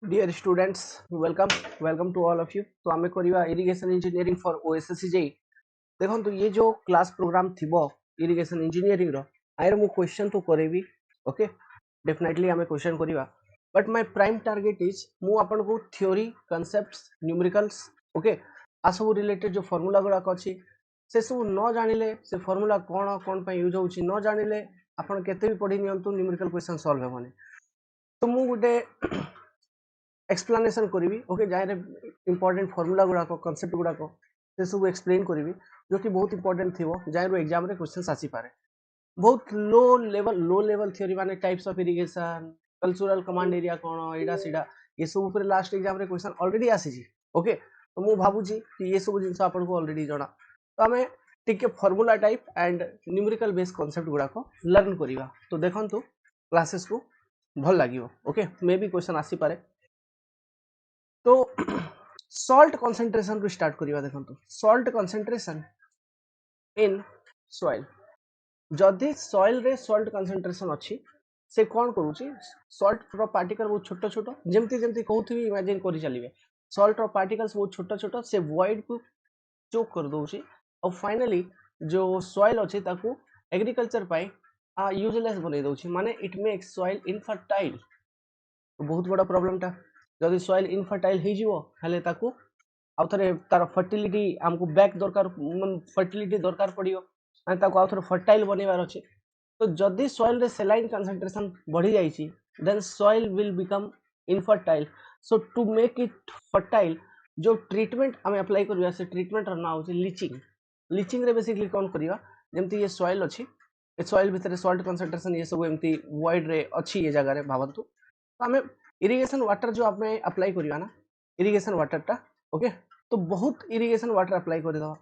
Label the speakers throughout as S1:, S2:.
S1: Dear students, welcome to all of you. तो आमे करिवा irrigation engineering for OSSC JE देखो तो ये जो क्लास प्रोग्राम थिबो इरिगेशन इंजीनियरिंग रो आइर मु क्वेश्चन तो करेबी ओके डेफिनेटली आमे क्वेश्चन करिवा but my prime target is मु आपन को थ्योरी कांसेप्ट्स न्यूमेरिकल्स ओके आ सब रिलेटेड जो फार्मूला गुडा अछि से सब न जानिले से फार्मूला कोन पे यूज होछि न जानिले आपन केते भी पढि नियंतु न्यूमेरिकल क्वेश्चन सॉल्व हेबनी तो मु गुटे एक्सप्लेनेशन करी ओके जहाँ इंपोर्टेंट फॉर्मूला गुड़ाक कनसेप्ट गुड़ाक से सब एक्सप्लेन करी जो कि बहुत इंपोर्टेंट थी जहाँ एग्जाम रे क्वेश्चन आसीपारे बहुत लो लेवल थ्योरी माने types of irrigation cultural command area कौन एडा सीडा ये सब ऊपर लास्ट एग्जाम रे क्वेश्चन ऑलरेडी आसी ओके तो मु भाबुची कि ये सब जिंस आपन को ऑलरेडी जना तो हमें टिके formula type and numerical based concept गुड़ाक लर्न करिवा तो देखंतु क्लासेस को भल लागिवो ओके मे बी क्वेश्चन आसीपारे तो सॉल्ट कंसंट्रेशन को स्टार्ट करिवा देखंतु सॉल्ट कंसंट्रेशन इन सॉइल जदि सॉइल रे सॉल्ट कंसंट्रेशन अछि से कोन करूची सॉल्ट रो पार्टिकल बहुत छोट छोट जेमति जेमति कहउथि इमेजिन करि चलिबे सॉल्ट रो पार्टिकल्स बहुत छोट छोट से वॉइड को चोक कर दोची और फाइनली जो सॉइल अछि ताकू एग्रीकल्चर पाई यूजलेस बनै दोची माने इट मेक्स सॉइल इनफर्टाइल बहुत बड़ा प्रॉब्लम टा जदि सॉइल इनफर्टाइल हे जिवो हले ताकू आउ थरे तार फर्टिलिटी हमको बैक दरकार फर्टिलिटी दरकार पड़ियो माने ताकू आउ थरे फर्टाइल बनेबार अछि तो जदि सॉइल रे सेलाइन कंसंट्रेशन बढ़ी जाईची then soil will become infertile so to make it fertile जो ट्रीटमेंट हमें अप्लाई करिया से ट्रीटमेंट रा नाम होची लीचिंग लीचिंग रे बेसिकली कोन करिया जेमति ये सॉइल अछि ए सॉइल भितर सॉल्ट कंसंट्रेशन ये सब एमती वॉइड रे अछि ये जगह रे भाबंतु तो हमें इरिगेशन वाटर जो आप अप्लाई करिया ना इरिगेशन वाटर टा ओके तो बहुत इरिगेशन वाटर अप्लाई कर दवा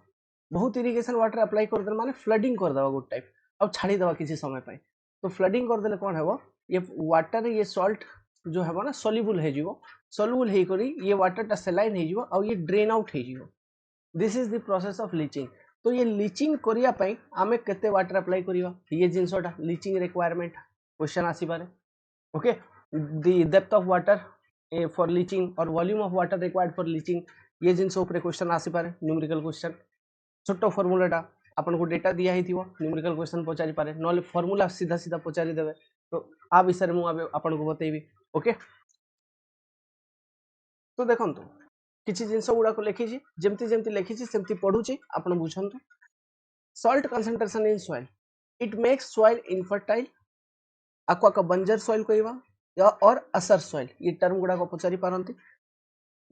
S1: बहुत इरिगेशन वाटर अप्लाई कर दे माने फ्लडिंग कर दवा गुड टाइप अब छाड़ी दवा किसी समय पे तो फ्लडिंग कर देले कोन हेबो ये वाटर ये सॉल्ट जो हेबो ना सॉल्युबल हे जिवो सॉल्युबल हे करी ये वाटर टा सेलाइन हे जिवो और ये ड्रेन आउट हे जिवो this is the process of leaching तो ये लीचिंग करिया पई आमे केते वाटर अप्लाई करिवा ये जिंसोटा लीचिंग रिक्वायरमेंट क्वेश्चन आसी पारे okay the depth of water for leaching or volume of water required for leaching ये जिनस ऊपर क्वेश्चन आसी पारे न्यूमेरिकल क्वेश्चन छोट फॉर्मूलाटा आपन को डेटा दिया ही थिवो न्यूमेरिकल क्वेश्चन पचारि पारे नले फॉर्मूला सीधा सीधा पचारि देबे तो आ विषय मु आपन को बतेबी ओके तो देखंतु किछि जिंस गुडा को लिखि छी जेमति जेमति लिखि छी सेमति पढु छी आपन बुझंतु salt concentration in soil it makes soil infertile aqua का बंजर सॉइल कहवा या और असर सॉइल ये टर्म गुडा को पचारि पारंती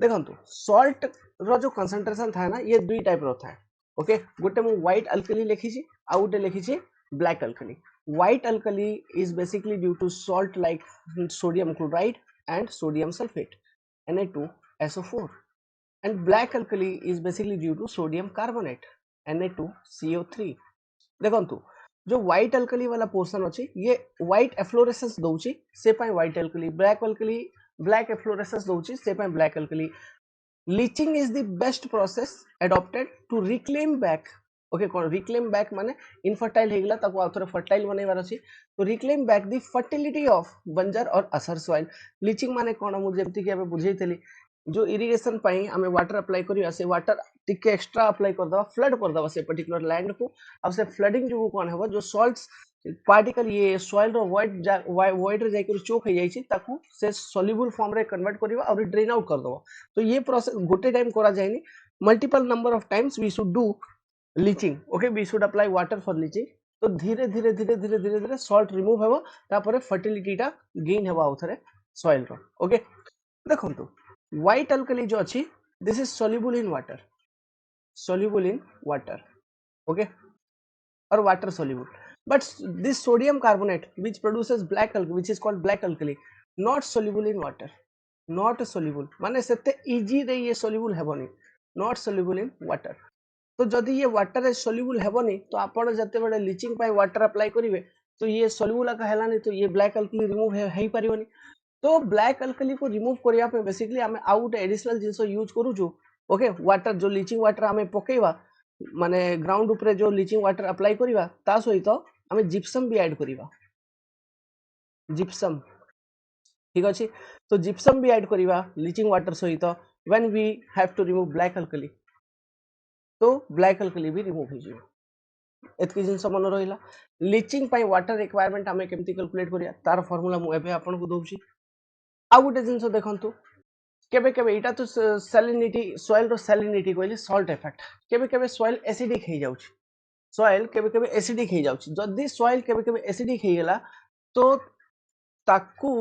S1: देखंतु सॉल्ट रो जो कंसंट्रेशन था ना ये दुई टाइप रो था ओके गोटे मु व्हाइट अल्कली लिखि छी आ गोटे लिखि छी black alkali white alkali is basically due to salt like sodium chloride and sodium sulphate Na2SO4 and black alkali is basically due to sodium carbonate Na2CO3 देखंतु जो व्हाइट अल्कली वाला पोर्शन अछि ये व्हाइट एफ्लोरेसेंस दउची से पाई white alkali black efflorescence दउची से पाई black alkali leaching is the best process adopted to reclaim back okay कोन रिक्लेम बैक माने इनफर्टाइल हेगला ताको आउथरे फर्टाइल बनेबार अछि तो reclaim back the fertility of बंजर और असर सॉइल लीचिंग माने कोन मु जेमति कि हमें बुझैतली जो इरिगेशन पाई हमें वाटर अप्लाई करिया से वाटर टिके एक्स्ट्रा अप्लाई कर दवा फ्लड कर दवा से पर्टिकुलर लैंड को अब से फ्लडिंग जो कोन हेबो जो सॉल्ट्स पार्टिकल ये सॉइल रो वॉइड रे जाई चोक हे जाई छी ताकू से सॉल्युबल फॉर्म रे कन्वर्ट करिवा और ड्रेन आउट कर दवा तो ये प्रोसेस गोटे टाइम करा जायनी multiple number of times we should do leaching okay we should apply water for leaching तो धीरे धीरे धीरे धीरे धीरे धीरे सॉल्ट रिमूव हेबो तापर फर्टिलिटी टा गेन हेबो आउथरे सॉइल रो ओके देखंतु व्हाइट अल्कली जो अछि this is soluble in water okay or water soluble but this sodium carbonate which produces black alkali which is called black alkali not soluble in water not soluble माने सेते easy रे ये soluble हेबनी not soluble in water तो जदि ये water रे soluble हेबनी तो आपण जते बडे लीचिंग पाई वाटर अप्लाई करिवे तो ये soluble का हेलानी तो ये black alkali रिमूव हेई परिबनी तो ब्लैक अल्कली को रिमूव करिया पे बेसिकली हमें आउट एडिशनल जिंस यूज करू छु ओके वाटर जो लीचिंग वाटर हमें पकेवा माने ग्राउंड ऊपर जो लीचिंग वाटर अप्लाई करिवा ता सहित हमें जिप्सम भी ऐड करिवा जिप्सम ठीक अच्छे। तो जिप्सम भी ऐड करवा लीचिंग वाटर सहित when we have to remove black alkali, तो ब्लैक अल्कली भी रिमूव हो जाए। एतकी जिन मन रहा लीचिंग वाटर रिक्वायरमेंट आम केमती कैलकुलेट करिया तार फॉर्मूला मुझे आपको दूसरी। आउ गोटे जिन देखु केबे केबे इटा तो सैलिनिटी सॉइल रो सैलिनिटी कहले सॉल्ट इफेक्ट केबे केबे सॉइल एसिडिक हो जाउछ सॉइल केबे केबे एसिडिक हो जाउछ जदी सॉइल केबे केबे एसिडिक हो गेला तो ताकू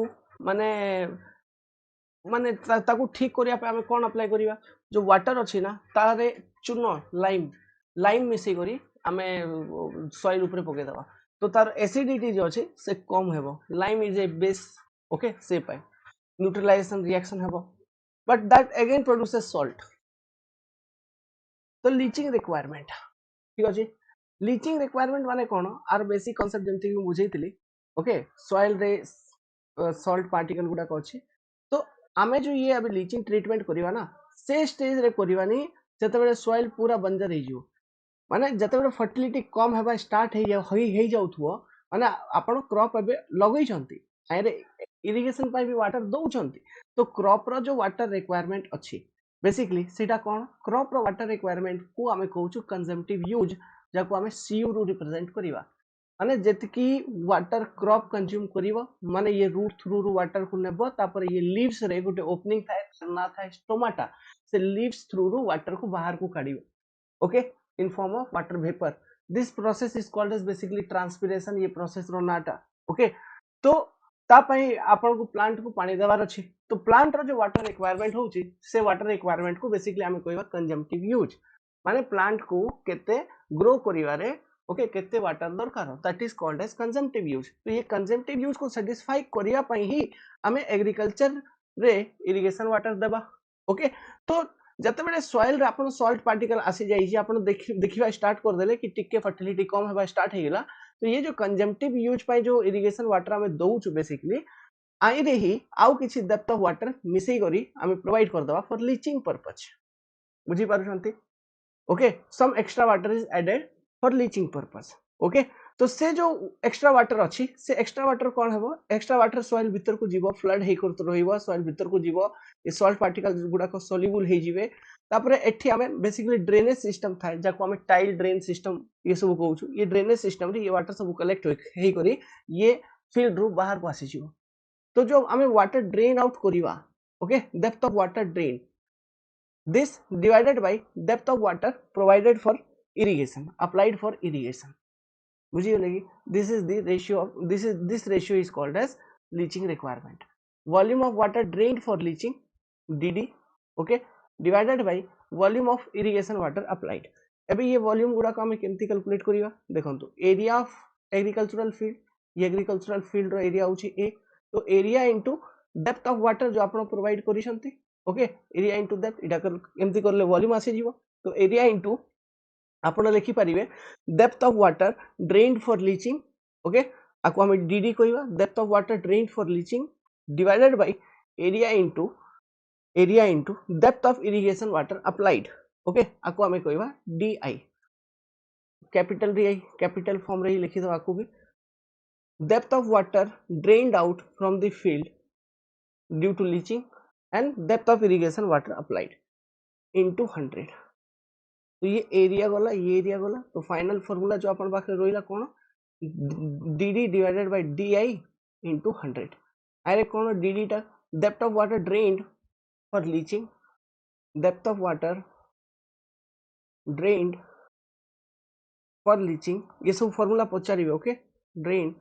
S1: माने माने ताकू ठीक करिया पे हमें कोन अप्लाई करिया जो वाटर अछि ना तारे चूनो लाइम लाइम मिसई करी हमें सॉइल ऊपर पके दबा तो तार एसिडिटी जो अछि से कम हेबो lime is a base okay से पाए न्यूट्रलाइजेशन रिएक्शन हेबो but that again produces salt तो लीचिंग रिक्वायरमेंट ठीक अछि लीचिंग रिक्वायरमेंट माने कोन आर बेसिक कांसेप्ट जेंति कि बुझैतली ओके सॉइल रे सॉल्ट पार्टिकल गुडा को अछि तो आमे जो ये अभी लीचिंग ट्रीटमेंट करिवा ना से स्टेज रे करिवानी जते बेले सॉइल पूरा बंजर हे जिवो माने जते बेले फर्टिलिटी कम हेबा स्टार्ट हे जाउथुओ माने आपण क्रॉप एबे लगै छंती आरे इरिगेशन पाई भी वाटर दउछंती तो क्रॉप रो जो वाटर रिक्वायरमेंट अछि बेसिकली सेटा कोन क्रॉप रो वाटर रिक्वायरमेंट को आमे कहउछु कंजम्पटिव यूज जाको आमे सीयू रो रिप्रेजेंट करिवा माने जेतकी वाटर क्रॉप कंज्यूम करिवो माने ये रूट थ्रू रो वाटर को नेबो तापर ये लीव्स रे गोटे ओपनिंग थाए ना थाए स्टोमाटा से लीव्स थ्रू रो वाटर को बाहर को काढिवो okay in form of water vapour this process is called as basically transpiration ये प्रोसेस रो नाटा ओके तो तापाई आपन को प्लांट को पानी देवार अछि तो प्लांट रो जो वाटर रिक्वायरमेंट होउची से वाटर रिक्वायरमेंट को बेसिकली हमें कहबा कंजम्पटिव यूज माने प्लांट को केते ग्रो करिवारे ओके केते वाटर दरकार that is called as consumptive use तो ये कंजम्पटिव यूज को सैटिस्फाई करिया पई ही हमें एग्रीकल्चर रे इरिगेशन वाटर देबा ओके तो जते बेले सॉइल रे आपन सॉल्ट पार्टिकल आसी जाई जे आपन देखिबा स्टार्ट कर देले कि टिके फर्टिलिटी कम हेबा स्टार्ट हे गेला तो ये जो कंजम्पटिव यूज पाई जो इरिगेशन वाटर हमें दउछु बेसिकली आई रे ही आउ किछि डेप्थ ऑफ वाटर मिसई करी हमें प्रोवाइड कर दवा फॉर लीचिंग पर्पस बुझी पारुछंती okay some extra water is added for leaching purpose okay तो से जो एक्स्ट्रा वाटर अच्छी से एक्स्ट्रा वाटर कौन है एक्स्ट्रा वाटर सॉइल भीतर को जीवो फ्लड हे करत रहिबो सॉइल भीतर को जीवो ये सॉल्ट पार्टिकल गुडा को सॉल्युबल हे जिवे तापरे एठी हमें बेसिकली ड्रेनेज सिस्टम थाए जाको हमें टाइल ड्रेन सिस्टम ये सब कहउछु ये ड्रेनेज सिस्टम रे ये वाटर सब कलेक्ट हे करी ये फील्ड रू बाहर को आसी जिवो तो जो हमें वाटर ड्रेन आउट करिवा okay depth of water drain this divided by depth of water provided for irrigation applied for irrigation बुझिए लगी this is the ratio of this ratio is called as leaching requirement volume of water drained for leaching dd okay divided by volume of irrigation water applied अभी ये volume गुड़ा को हमें केमती calculate करिवा देखंतु एरिया ऑफ एग्रीकल्चरल फील्ड ये agricultural field रो एरिया होची ए तो area into depth of water जो आपण प्रोवाइड करिसंती ओके एरिया इनटू डेप्थ इटा एमती करले वॉल्यूम आसी जीवो तो एरिया इनटू आपण लिखि परिबे depth of water drained for leaching okay आको हमें डीडी कहबा depth of water drained for leaching divided by area into depth of irrigation water applied okay आको हमें कहबा DI capital DI capital form रे लिखि दो आको भी depth of water drained out from the field due to leaching and depth of irrigation water applied into 100 तो ये एरिया गला तो फाइनल फार्मूला जो अपन पाखे रोइला कोन dd divided by di into 100 अरे कोन dd टा depth of water drained for leaching depth of water drained for leaching ये सब फार्मूला पचारिबे ओके ड्रेन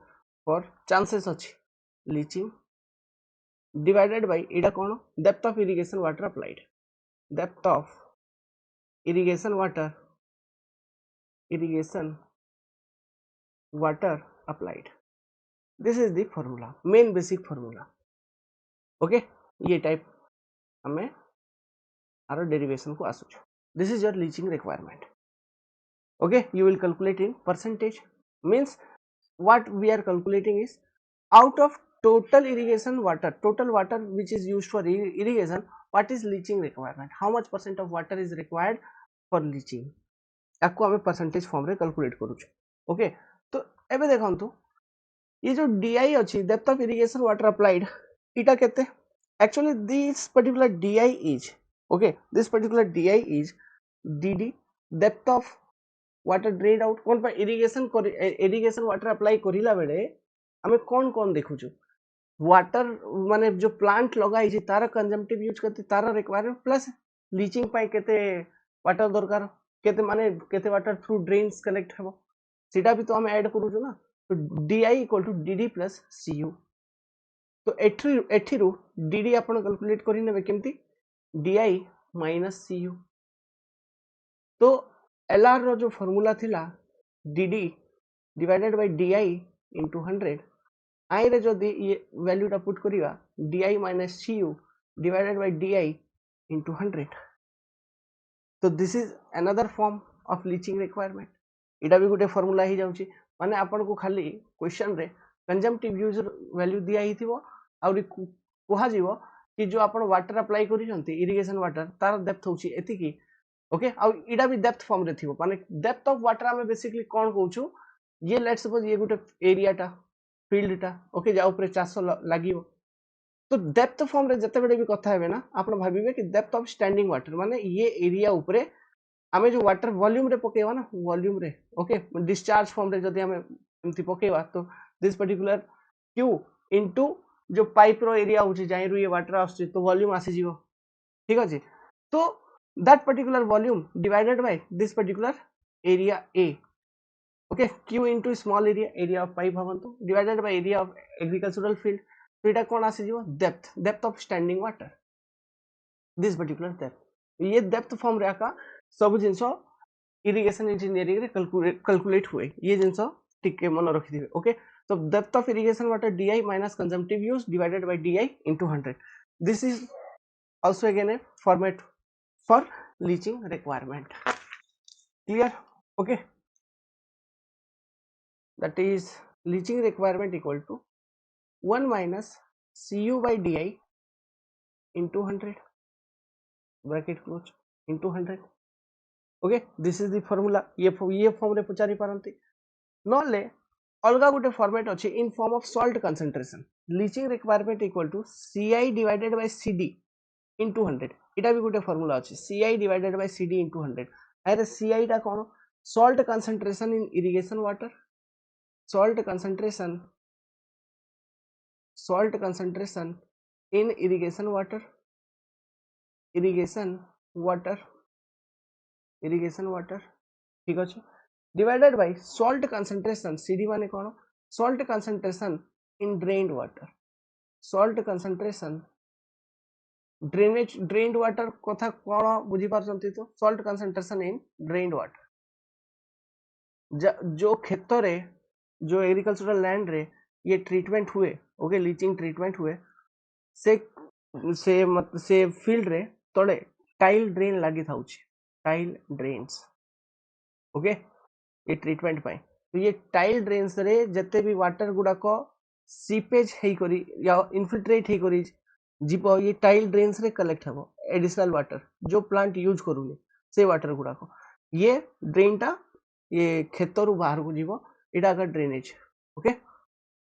S1: फॉर चांसेस अछि लीचिंग divided by इटा कोन depth of irrigation water applied depth of irrigation water applied this is the formula main basic formula okay ये type हमें आरो derivation को आसु this is your leaching requirement okay you will calculate in percentage means what we are calculating is out of total irrigation total water which is used for irrigation what is leaching requirement how much percent of water is required for leaching आपको हमें percentage form रे calculate करूछ okay तो एबे देखंतु ये जो DI अछि depth of irrigation water applied इटा केते actually this particular di is okay, this particular di is dd depth of water drained out कोन पर irrigation water apply करिला बेले हमें कौन देखुछु वाटर माने जो प्लांट लगाई छी तार कंजम्पटिव यूज करते तार रिक्वायरमेंट प्लस लीचिंग पाई केते वाटर दरकार केते माने केते वाटर थ्रू ड्रेन्स कलेक्ट हेबो सेटा भी तो हम ऐड करूछु ना तो di equal to dd plus cu तो एठिरु dd आपण कैलकुलेट करि नेबे केमती di माइनस cu तो lr रो जो फार्मूला थिला dd divided by di into 100 आई रे जदि ये वैल्यू टा पुट करिवा di minus cu divided by di into 100 तो this is another form of leaching requirement इटा भी गोटे फार्मूला ही जाउची माने आपन को खाली क्वेश्चन रे कंजम्पटिव यूज वैल्यू दिया ही थिबो आउरी कोहा जीवो कि जो आपण वाटर अप्लाई करी जंती इरिगेशन वाटर तार डेप्थ होची एति की ओके आ इडा भी डेप्थ फॉर्म रे थिबो माने डेप्थ ऑफ वाटर हमें बेसिकली कोन कहूछु ये लेट्स सपोज ये गोटे एरिया टा फील्ड टा ओके जा ऊपर 400 लागिवो तो डेप्थ फॉर्म रे जते बेडे भी कथा हेबे ना आपण भाबिबे कि डेप्थ ऑफ स्टैंडिंग वाटर माने ये एरिया ऊपर आमे जो वाटर वॉल्यूम रे पकेवा ना वॉल्यूम रे ओके डिस्चार्ज फॉर्म रे जदी हमें एमती पकेवा तो दिस पर्टिकुलर क्यू इनटू जो पाइप रो एरिया होची जाई रु ये वाटर आसी तो वॉल्यूम आसी जीवो ठीक अछि तो that particular volume divided by this particular area ए okay Q into small area of pipe भावंतु divided by area of agricultural field तो एटा कोन आसी जीवो depth of standing water this particular depth ये डेप्थ फॉर्म रे आका सब जिंसो इरिगेशन इंजीनियरिंग रे कैलकुलेट हुए ये जिंसो टिके मन रखि दिबे okay so depth of irrigation water di minus consumptive use divided by di into 100 this is also again a format for leaching requirement clear okay that is leaching requirement equal to 1 minus cu by di into 100 bracket close into 100 okay this is the formula ये form रे पचारि पारंती नले अलगा गोटे format अछि in form of salt concentration leaching requirement equal to Ci divided by Cd into 100 इटा भी गोटे फार्मूला अछि Ci divided by Cd into 100 अरे Ci टा कोन salt concentration in irrigation water salt concentration in irrigation water ठीक अछि divided by salt concentration Cd माने कोन salt concentration in drained water salt concentration drained water कथा कोन बुझी पारछंती तो salt concentration in drained water जो खेत रे जो एग्रीकल्चरल लैंड रे ये ट्रीटमेंट हुए ओके लीचिंग ट्रीटमेंट हुए से फील्ड रे तळे टाइल ड्रेन लागि थाउची टाइल ड्रेन्स ओके ये ट्रीटमेंट पाए तो ये टाइल ड्रेन्स रे जते भी वाटर गुडा को सीपेज हेई करी या इनफिल्ट्रेट हेई करी जीपो ये टाइल ड्रेन्स रे कलेक्ट हबो एडिशनल वाटर जो प्लांट यूज करूनी से वाटर गुडा को ये ड्रेन टा ये खेतरु बाहर को जीवो इडा का drainage okay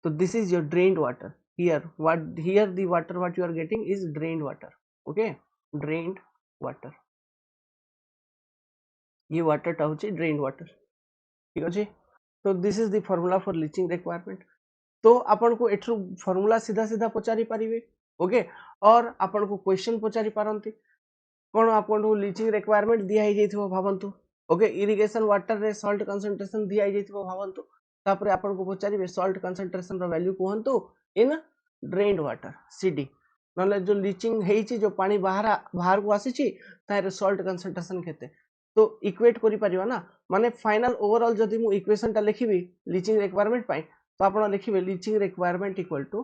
S1: so this is your drained water here the water what you are getting is drained water okay drained water ये वाटर टा होची drained water ठीक अछि तो this is the formula for leaching requirement तो आपन को एठु formula सीधा सीधा पचारि पारिबे ओके और आपन को क्वेश्चन पचारि पारंती कोन आपन को लीचिंग रिक्वायरमेंट दिया ही जैथिबो भावंतु ओके इरिगेशन वाटर रे सॉल्ट कंसंट्रेशन दिया ही जैथिबो भावंतु तापरे आपन को पचारिबे सॉल्ट कंसंट्रेशन रो वैल्यू कहंतु इन ड्रेन्ड वाटर Cd नले जो लीचिंग हेची जो पानी बाहर को आसीची तारे सॉल्ट कंसंट्रेशन केते तो इक्वेट करि परिबा ना माने फाइनल ओवरऑल जदि मु इक्वेशन टा लिखिबी लीचिंग रिक्वायरमेंट पाई तो आपण लिखिबे लीचिंग रिक्वायरमेंट इक्वल टू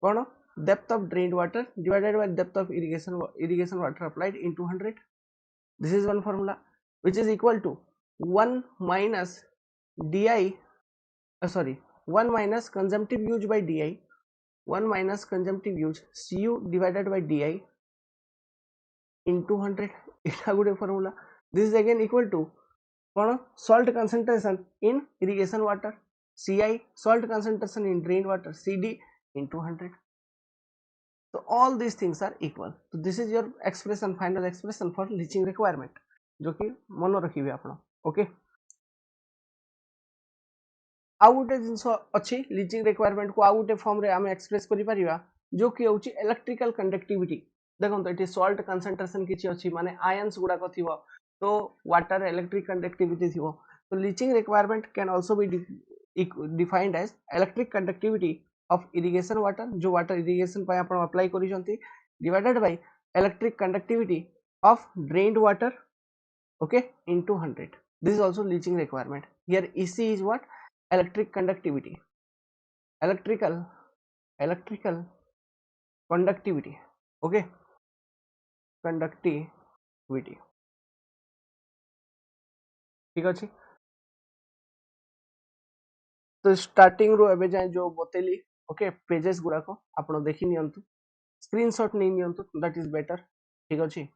S1: कोन depth of drained water divided by depth of irrigation water applied into 100 this is one formula which is equal to 1 minus di 1 minus consumptive use by di 1 minus consumptive use cu divided by di into 100 এটা গুটে formula this is again equal to কোন salt concentration in irrigation water Ci salt concentration in drained water Cd into 100 So all these things are equal. So this is your expression, final expression for leaching requirement, जो कि मन रखिए आपण. Okay, आउ गोटे जिनस अच्छी leaching requirement को आउ गोटे फॉर्म रे आमे एक्सप्रेस करि परिबा, जो कि होची इलेक्ट्रिकल कंडक्टिविटी. देखो तो ये सॉल्ट कंसंट्रेशन किछि अछि माने आयंस गुडा को थिबो, तो वाटर इलेक्ट्रिक कंडक्टिविटी थिबो. तो leaching requirement can also be defined as electric conductivity of irrigation water, जो वाटर इरिगेशन पे आपण अप्लाई करिसंती, divided by electric conductivity of drained water, okay, into 100. This is also leaching requirement. Here EC is what? Electric conductivity, electrical conductivity, okay, conductivity. ठीक अच्छे. तो starting रो एबे जाए जो बतेली, ओके, पेजेस गुड़ा को आपण देखि नियंतु, स्क्रीनशॉट नहीं नियंतु, दैट इज बेटर. ठीक अच्छे.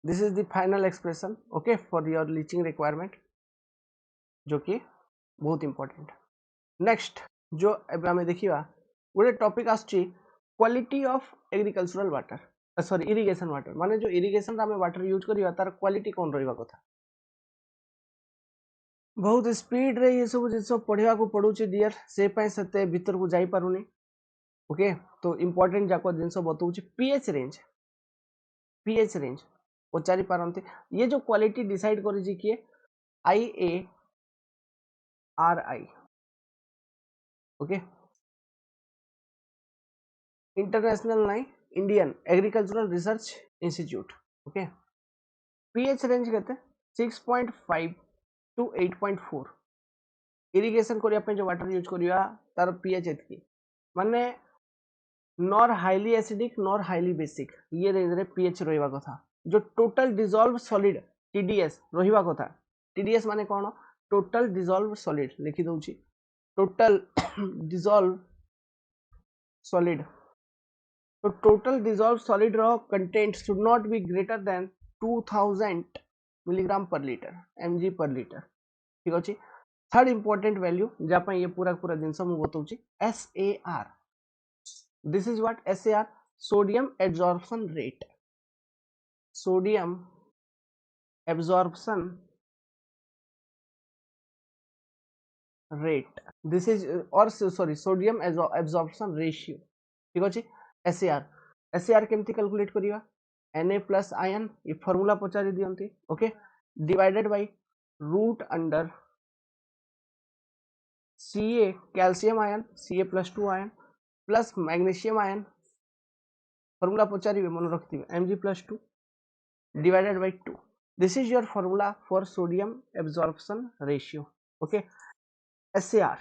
S1: This is the final expression, okay, for your leaching requirement, जो कि बहुत इंपॉर्टेंट. नेक्स्ट जो एबे हमें देखिबा, गोटे टॉपिक आछि quality of agricultural water, sorry irrigation water, माने जो इरिगेशन रा हमें वाटर यूज करिया तार क्वालिटी कोन रहइबा कथा. बहुत स्पीड रे ये सब जिस पढ़ा को पड़ुचे डियर, से पय सते भीतर को जाई पारुनी. ओके, तो इंपोर्टेंट जाको जिनस बताउची पीएच रेंज पचारि पारंती. ये जो क्वालिटी डिसाइड करी जी किए, IARI, ओके, इंटरनेशनल नहीं, Indian agricultural research institute. Okay, pH range केते 6.5 टू 8.4. इरिगेशन करिया पे जो वाटर यूज करिया तार पीएच एतकी, माने nor highly acidic nor highly basic, ये रेंज रे पीएच रहिबा कथा. जो टोटल डिसॉल्व सॉलिड टीडीएस रहिबा कथा. टीडीएस माने कोन? टोटल डिसॉल्व सॉलिड लिखि दउची, टोटल डिसॉल्व सॉलिड. तो टोटल डिसॉल्व सॉलिड रो content should not be greater than 2000 milligram per litre, mg per litre. ठीक अछि. थर्ड इंपोर्टेंट वैल्यू जहाँ ये पूरा पूरा जिनस मु बताऊँ, SAR. This is what SAR, sodium absorption rate, sodium absorption rate. This is और सॉरी सोडियम एब्जॉर्प्शन रेशियो. ठीक अच्छे. SAR केमती कैलकुलेट करिवा, Na प्लस आयन, ये फॉर्मूला पचारि दियंती. Okay, divided by root under Ca calcium ion, Ca plus 2 ion plus magnesium ion, formula पचारि मन रखिथिबे, Mg plus 2 divided by 2. This is your formula for sodium absorption ratio. Okay, SAR.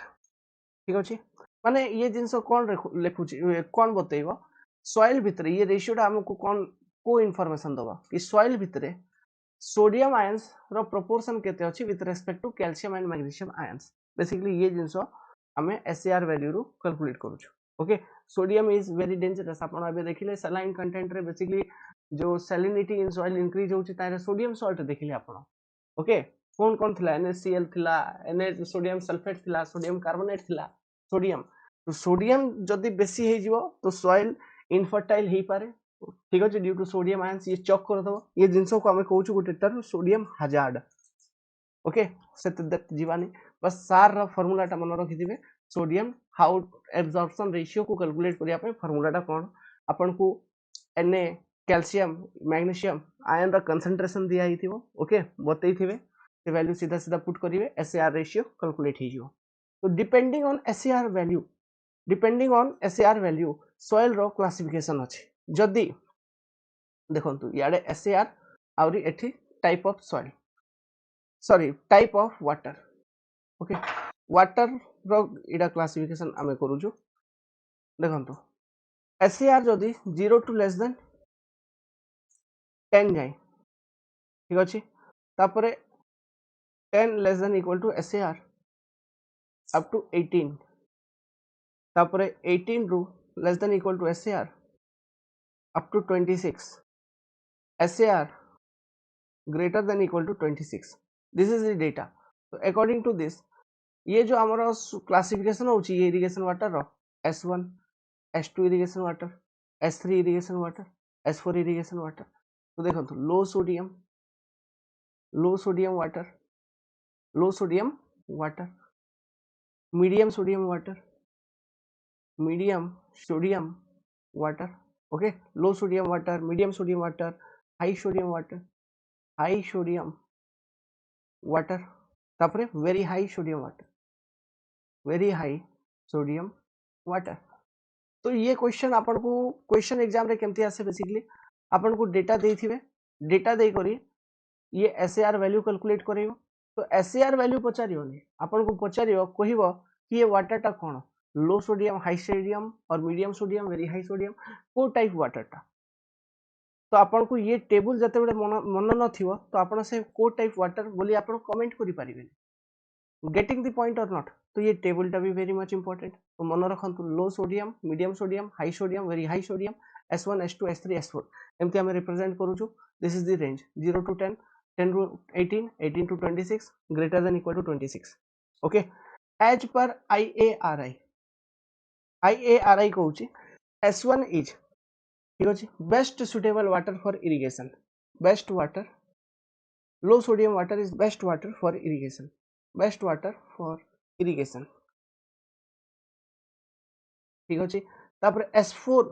S1: ठीक अच्छे. माने ये जिनस कौन लिखुची, कौन बतैबो, सॉइल भितर ये रेशियोटा हमको कौन को इनफॉरमेशन दबा कि सॉइल भितर सोडियम आयंस रो प्रोपोर्शन केते अछि with respect to calcium and magnesium ions. Basically ये जिनस हमें SAR वैल्यू रो कैलकुलेट करूछु. Okay, sodium is very dangerous. आपण अबे देखिले सलाइन कंटेंट रे बेसिकली जो सैलिनिटी इन सॉइल इंक्रीज होछि तारे सोडियम सॉल्ट देखिले आपण. ओके, कौन कौन थिला, NaCl थिला, Na सोडियम सल्फेट थिला, सोडियम कार्बोनेट थिला, सोडियम. तो सोडियम जदि बेसी हे जिवो तो सॉइल इनफर्टाइल हे पारे. ठीक अछि, ड्यू टू सोडियम आयंस ये चॉक कर दबो. ये जिंसो को हमें कहूछु गोटे टर्म सोडियम हजार्ड. ओके, सेते दत जीवानी. बस सार रा फार्मूला टा मन रखि दिबे. सोडियम हाउ एब्जॉर्प्शन रेशियो को कैलकुलेट करिया पे फार्मूला टा कोन आपन को Na कैल्शियम मैग्नीशियम आयन रा कंसंट्रेशन दिया ही थिबो. ओके, बतई थिबे, से वैल्यू सीधा सीधा पुट करिवे, SAR रेशियो कैलकुलेट ही जिवो. तो depending on SAR value soil रो क्लासिफिकेशन अछि. जदी देखंतु याडे SAR आउरी एठी type of soil, sorry type of water. Okay, water रो इडा क्लासिफिकेशन आमे करूछु. देखंतु SAR जदी 0 टू लेस देन 10 जाए, ठीक अछि, तापरे 10 less than equal to SAR up to 18, तापरे 18 रू less than equal to SAR up to 26, SAR greater than equal to 26. This is the data. So according to this, ये जो हमारा क्लासिफिकेशन होची ये इरिगेशन वाटर रो S1 S2 irrigation water S3 irrigation water S4 irrigation water तो देखो तो low sodium water medium sodium water okay low sodium water medium sodium water high sodium water तापरे वेरी हाई सोडियम वाटर तो ये question आपन को question exam रे केमती आसे बेसिकली आपन को डेटा देथिबे डेटा दे करी ये एसएआर वैल्यू कैलकुलेट करियो तो एसएआर वैल्यू पचारियोनी आपन को पचारियो कहिबो कि ये वाटर टा कोन लो सोडियम हाई सोडियम और medium sodium very high sodium को टाइप वाटर टा तो आपन को ये टेबल जते बेले मन न थिवो तो आपन से को टाइप वाटर बोली आपन कमेंट करि परिबे गेटिंग द पॉइंट और नॉट तो ये टेबल टा भी वेरी मच इंपोर्टेंट तो मन रखंतु low sodium medium sodium high sodium very high sodium S1 S2 S3 S4 एमती हम रिप्रेजेंट करू छु this is the range 0 to 10 10 to 18 18 to 26 greater than equal to 26 okay as per IARI कहूची S1 is ठीक अछि best suitable water for irrigation best water low sodium water is best water for irrigation ठीक अछि तापर S4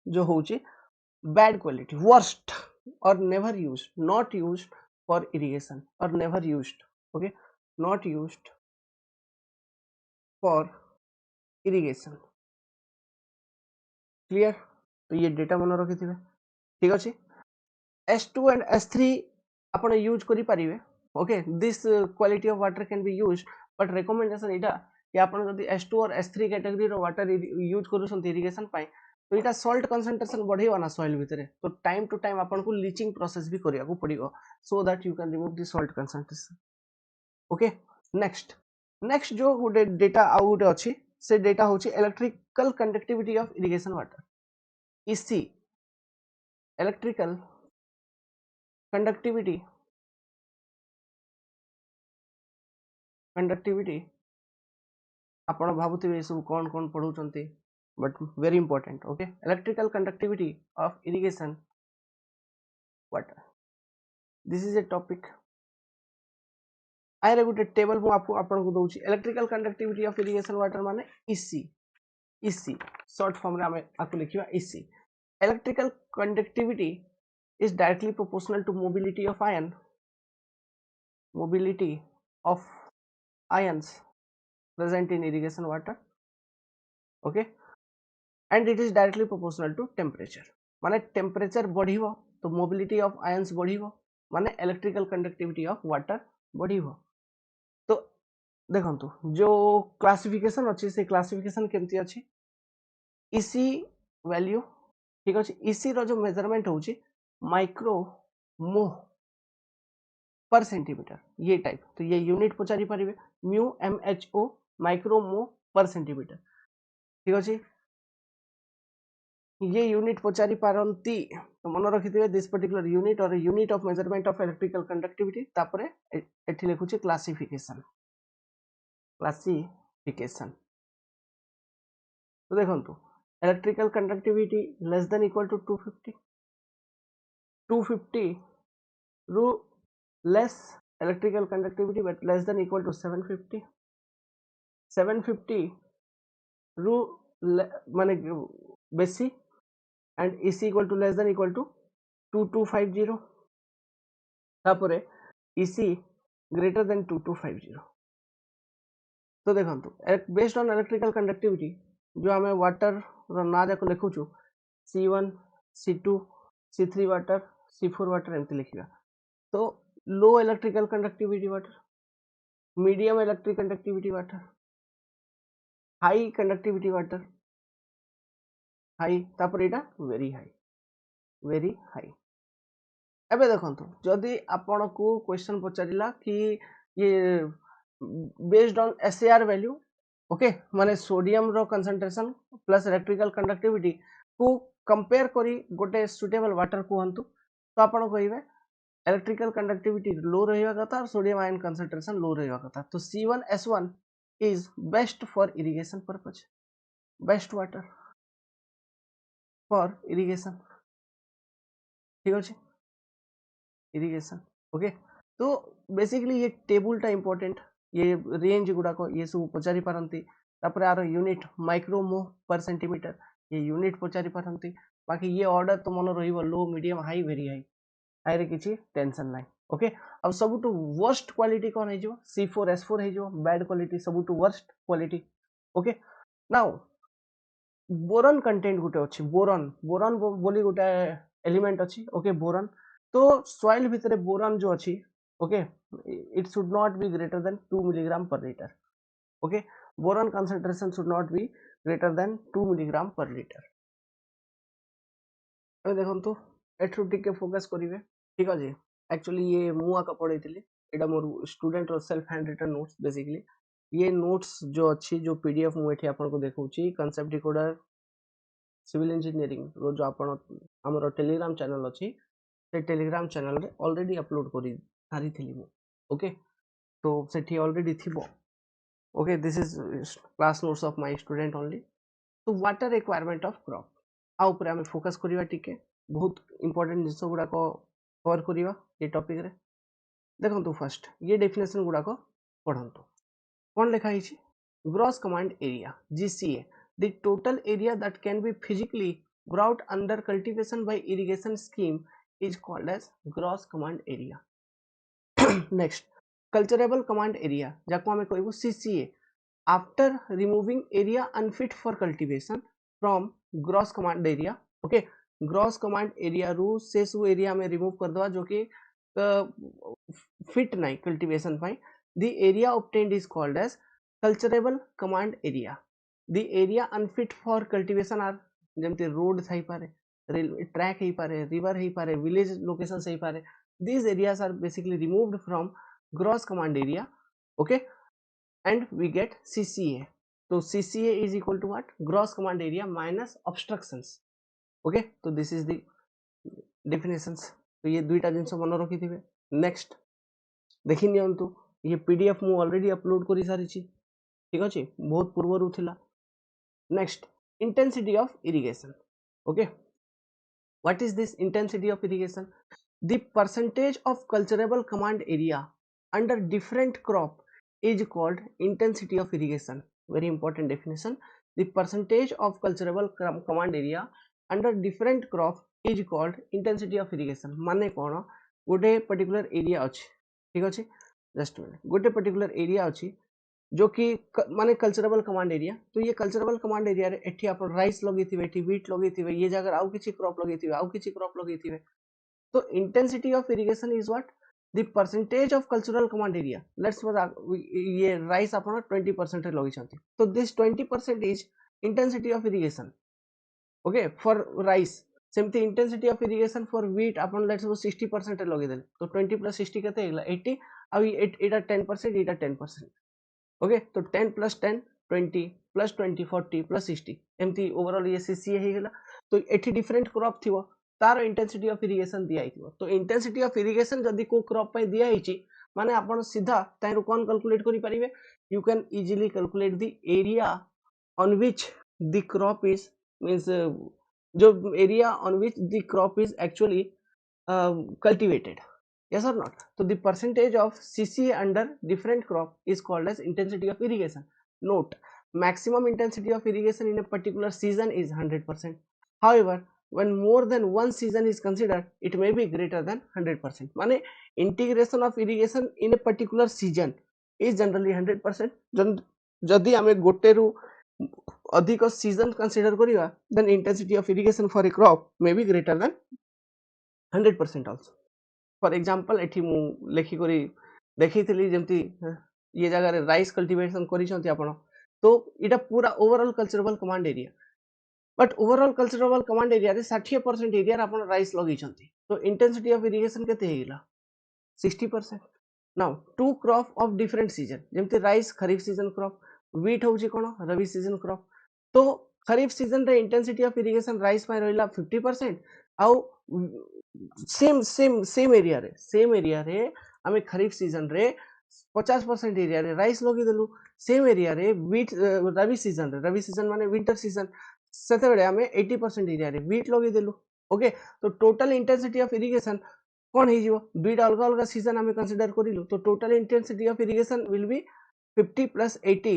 S1: जो होची bad quality worst or never used not used for irrigation or never used okay not used for irrigation clear तो ये data मन रखिथिबे ठीक अछि S2 and S3 आपण यूज करि परिबे okay this quality of water can be used but recommendation इटा कि आपण जदी S2 और S3 कैटेगरी रो वाटर यूज करूसन इरिगेशन पाई तो इटा सॉल्ट कंसंट्रेशन बढ़ेवा ना सॉइल भितरे तो टाइम टू टाइम आपण को लीचिंग प्रोसेस भी करिया को पड़ियो so that you can remove the salt concentration okay next जो डेटा आउट अछि से डेटा होची electrical conductivity of irrigation water इसी इलेक्ट्रिकल कंडक्टिविटी आपण भाबुथिबे सब कोन पढौचंती but very important okay electrical conductivity of irrigation water this is a topic आइरे Gute table मु आपन को दोची electrical conductivity of irrigation water माने EC शॉर्ट फॉर्म रे हमें आपको लिखिबा EC electrical conductivity is directly proportional to mobility of ions present in irrigation water okay and it is directly proportional to temperature माने टेम्परेचर बढ़िबो तो mobility of ions बढ़िबो माने electrical conductivity of water बढ़िबो तो देखंतु जो क्लासिफिकेशन अछि से classification केमती अछि इसी वैल्यू ठीक अछि इसी रो जो मेजरमेंट होछि माइक्रो मो पर सेंटीमीटर ये टाइप तो ये यूनिट पचारि परिबे म्यू MHO माइक्रो मो पर सेंटीमीटर ठीक अछि ये यूनिट पचारि पारंती तो मन रखिथिबे दिस पर्टिकुलर यूनिट और unit of measurement of electrical conductivity तापरे एठी लिखुची क्लासिफिकेशन तो देखंतु electrical conductivity less than equal to 250 रू लेस electrical conductivity but less than equal to 750 रू माने बेसी and EC equal to less than equal to 2250 तापरे EC greater than 2250 तो देखंतु बेस्ड ऑन इलेक्ट्रिकल कंडक्टिविटी जो हमें वाटर रो ना जाको लिखुछु C1 C2 C3 water C4 water एमती लिखिबा तो low electrical conductivity water medium electric conductivity water high conductivity water high तापर एटा वेरी हाई एबे देखंतु जदी आपण को क्वेश्चन पचारिला कि ये based on SAR value okay माने सोडियम रो कंसंट्रेशन प्लस इलेक्ट्रिकल कंडक्टिविटी को कंपेयर करी गोटे सुटेबल वाटर को हंतु तो आपण कहिबे इलेक्ट्रिकल कंडक्टिविटी लो रहेगा कथा और सोडियम आयन कंसंट्रेशन लो रहेगा कथा तो C1S1 is best for irrigation purpose best water for irrigation ठीक अच्छे इरिगेशन ओके तो बेसिकली ये टेबुल टा इंपोर्टेंट ये रेंज गुड़ाक ये सब पचारि पारती तापर आर यूनिट माइक्रोमो पर सेंटीमीटर ये यूनिट पचारि पारती बाकी ये ऑर्डर तो मन रहिबो low medium high very high high रे किछि टेंशन नाही ओके अब सबुटु वर्स्ट क्वालिटी कोन हे जो C4S4 हे जो बैड क्वालिटी सबुटु worst quality okay now boron content गुटे अछि बोरन बोरन बोली गुटे एलिमेंट अछि ओके बोरन तो सॉइल भितरे बोरन जो अछि okay it should not be greater than 2 milligram per litre okay boron concentration should not be greater than 2 milligram per litre अब देखंतु एठु टिके फोकस करिवे ठीक अछि एक्चुअली ये मु आका पढैतिली एटा मोर स्टूडेंट रो self hand written notes basically ये नोट्स जो अच्छी जो पीडीएफ मु एठी आपन को देखौची कांसेप्ट डिकोडर सिविल इंजीनियरिंग रो जो आपन हमरो टेलीग्राम चैनल अछि से टेलीग्राम चैनल रे ऑलरेडी अपलोड करी सारी थिली मु ओके तो सेठी ऑलरेडी थिबो okay this is class notes of my student only तो वाटर रिक्वायरमेंट ऑफ क्रॉप आ ऊपर हमें फोकस करिवा टिके बहुत इंपोर्टेंट जिंस गुडा को कवर करिवा ये टॉपिक रे देखंतु फर्स्ट ये डेफिनेशन गुडा को पढंतु कोन लिखा हिची gross command area GCA the total area that can be physically brought under cultivation by irrigation scheme is called as gross command area next culturable command area जाको हमें कहबो CCA after removing area unfit for cultivation from gross command area okay gross command area रू से सु area में remove कर दवा जो कि फिट नहीं cultivation pi the area obtained is called as culturable command area the area unfit for cultivation are जेमते रोड थाई पारे रेलवे ट्रैक ही पारे रिवर ही पारे विलेज लोकेशन ही पारे these areas are basically removed from gross command area okay and we get CCA so CCA is equal to what gross command area minus obstructions okay so this is the definitions तो ये दुईटा जिनस मन रखी थे next देखि नियंतु ये PDF मु already upload करी सारी ठीक अच्छे बहुत पूर्व थिला next intensity of irrigation okay what is this intensity of irrigation the percentage of cultivable command area under different crop is called intensity of irrigation very important definition the percentage of cultivable command area under different crop is called intensity of irrigation माने कोन गोटे particular area अछि ठीक अछि just minute गोटे particular area अछि जो कि माने कल्चरेबल कमांड एरिया तो ये कल्चरेबल कमांड एरिया रे एठी आपण राइस लगेथिबे एठी व्हीट लगेथिबे ये जगह आउ किछि क्रॉप लगेथिबे आउ किछि क्रॉप लगेथिबे तो intensity of irrigation is what the percentage of cultural command area let's suppose ये राइस आपण 20% रे लगी छथि तो this 20% is intensity of irrigation okay for rice सेमती intensity of irrigation for wheat आपण लेट्स सपोज 60% रे लगी देले तो 20 + 60 केते हेला 80 आ एटा 10% एटा 10% ओके तो 10 + 10 20 + 20 40 + 60 एमती ओवरऑल ये सीसीए हे गेला तो एठी डिफरेंट क्रॉप थिवो तार इंटेंसिटी ऑफ इरिगेशन दिया हिथिबो तो इंटेंसिटी ऑफ इरिगेशन जदी को क्रॉप पे दिया हिची माने आपण सीधा ताइरो कोन कैलकुलेट करि परिबे you can easily calculate the area on which the crop is means जो area on which the crop is actually cultivated yes or not so the percentage of CCA under different crop is called as intensity of irrigation note maximum intensity of irrigation in a particular season is 100% however when more than one season is considered it may be greater than 100% माने integration of irrigation in a particular season is generally 100% जदि आमे गोटे रु अधिक season consider करिवा then intensity of irrigation for a crop may be greater than 100% also for example एठी मु लेखि करी देखिथिली जेमती ये जगह रे राइस कल्टीवेशन करिसंती आपण तो इटा पूरा overall culturable command area but overall culturable command area रे 60% एरिया रे आपण राइस लगिसंती तो इंटेंसिटी ऑफ इरिगेशन केते हेगिला 60% now two crop of different season जेमती rice kharif season crop wheat होउची कोन रबी सीजन क्रॉप तो खरीफ सीजन रे इंटेंसिटी ऑफ इरिगेशन राइस में रहिला 50% आउ सेम एरिया रे आमे खरीफ सीजन रे 50% एरिया रे राइस लगी देलु सेम एरिया रे वीट रवि सीजन माने विंटर सीजन सेते बेले आमे 80% एरिया रे वीट लगी देलु ओके तो टोटल इंटेंसिटी ऑफ इरिगेशन कोन हे जिवो दुईटा अलग अलग सीजन आमे कंसीडर करिलु तो total intensity of irrigation will be 50 plus 80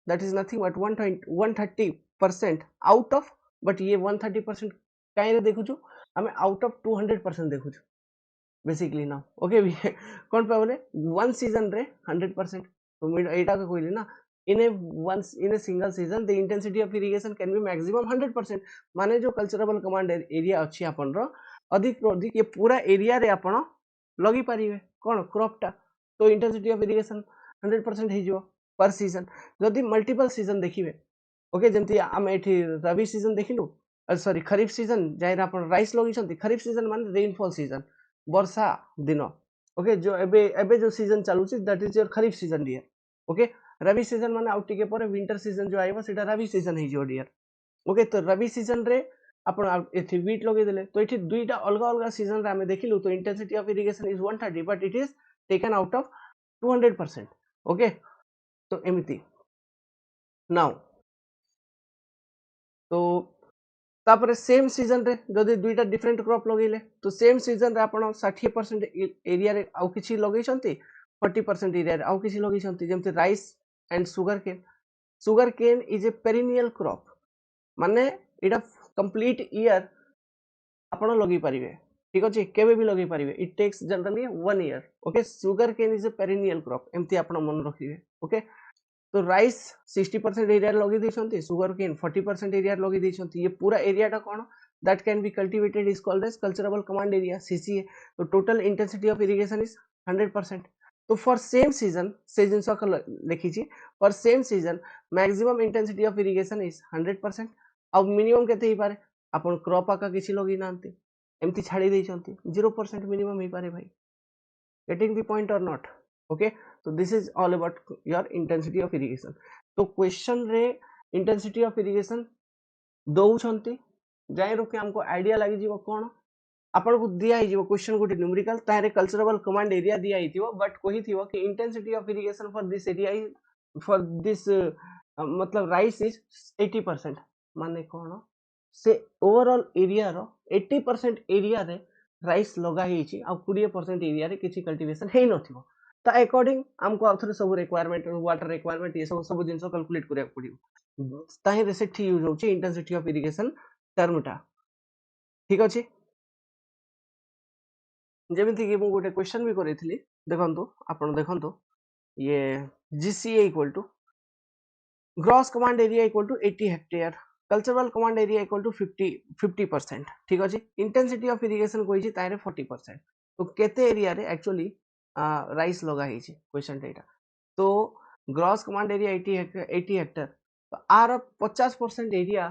S1: that is nothing but 130% out of but ये 130% कहीं रे देखु छु हमें out of 200% देखु छु बेसिकली ना ओके कौन पे बोले वन सीजन रे 100% तो मैं एटा का कहली ना in a single season the intensity of irrigation can be maximum 100% माने जो कल्चरेबल कमांड एरिया अच्छी आपन रो अधिक अधिक ये पूरा एरिया रे आपण लगी पारिबे कोन क्रॉप टा तो इंटेंसिटी ऑफ इरिगेशन 100% हे जो पर सीजन जदि मल्टीपल सीजन देखिबे ओके जेमती आम एठी रवि सीजन देखिलु सॉरी खरीफ सीजन जाय आपण राइस लगी छथि खरीफ सीजन माने रेनफॉल सीजन वर्षा दिन ओके जो एबे एबे जो सीजन चालू छी that is your Kharif season dear okay Rabi season माने आउट टिके पर विंटर सीजन जो आइबो सेटा रवि सीजन हे जो डियर ओके तो रवि सीजन रे आपण एथि वीट लगे देले तो एथि दुईटा अलग अलग सीजन रे हमें देखिलु तो intensity of irrigation is 130 but it is taken out of 200% okay तो एमिति नाउ तो तापर सेम सीजन रे जदि दुईटा डिफरेंट क्रॉप लगेले तो सेम सीजन रे आपण 60% एरिया रे आउ किछि लगै छथि 40% एरिया रे आउ किछि लगै छथि जेमते rice and sugarcane is a perennial crop माने एटा कंप्लीट ईयर आपण लगी पारिबे ठीक अछि केबे भी लगी पारिबे it takes generally 1 year okay sugarcane is a perennial crop एमती आपण मन रखिबे ओके तो राइस 60% एरिया लगी देछंती शुगर केन 40% एरिया लगी देछंती ये पूरा एरिया टा कोन that can be cultivated is called as culturable command area CCA तो total intensity of irrigation is 100% तो फॉर सेम सीजन से जिनस लिखी छी for same season maximum intensity of irrigation is 100% अब मिनिमम केते ही पारे आपण क्रॉप आका किछि लगी नांती एमती छाड़ी देछंती 0% मिनिमम ही पारे भाई getting the point or not okay so this is all about your intensity of irrigation तो क्वेश्चन रे इंटेंसिटी ऑफ इरिगेशन दउछंती जाय रो के हमको आईडिया लागि जीवो कोन आपण को दिया ही जीवो क्वेश्चन गोटे न्यूमेरिकल तारे कल्चरेबल कमांड एरिया दिया ही थिवो बट कोही थिवो कि intensity of irrigation for this area is for this मतलब राइस इज 80% माने कोन से ओवरऑल एरिया रो 80% एरिया रे राइस लगा ही आ 20% एरिया रे किछि कल्टीवेशन हे नथिबो ता अकॉर्डिंग हमको आउथरे सब रिक्वायरमेंट वाटर रिक्वायरमेंट ये सब जिंस कैलकुलेट करिया पड़िबो ताहि रे सेठी यूज होची इंटेंसिटी ऑफ इरिगेशन टर्मटा ठीक अछि जेमिति कि मु गोटे क्वेश्चन भी करेथिली देखंतु आपण देखंतु ये GCA equal to gross command area equal to 80 hectare cultural command area equal to 50% ठीक अछि इंटेंसिटी ऑफ इरिगेशन कोइछि तारे 40% तो केते एरिया रे एक्चुअली राइस लगा हिछि क्वेश्चन एटा तो ग्रॉस कमांड एरिया 80 हेक्टर तो आर 50% एरिया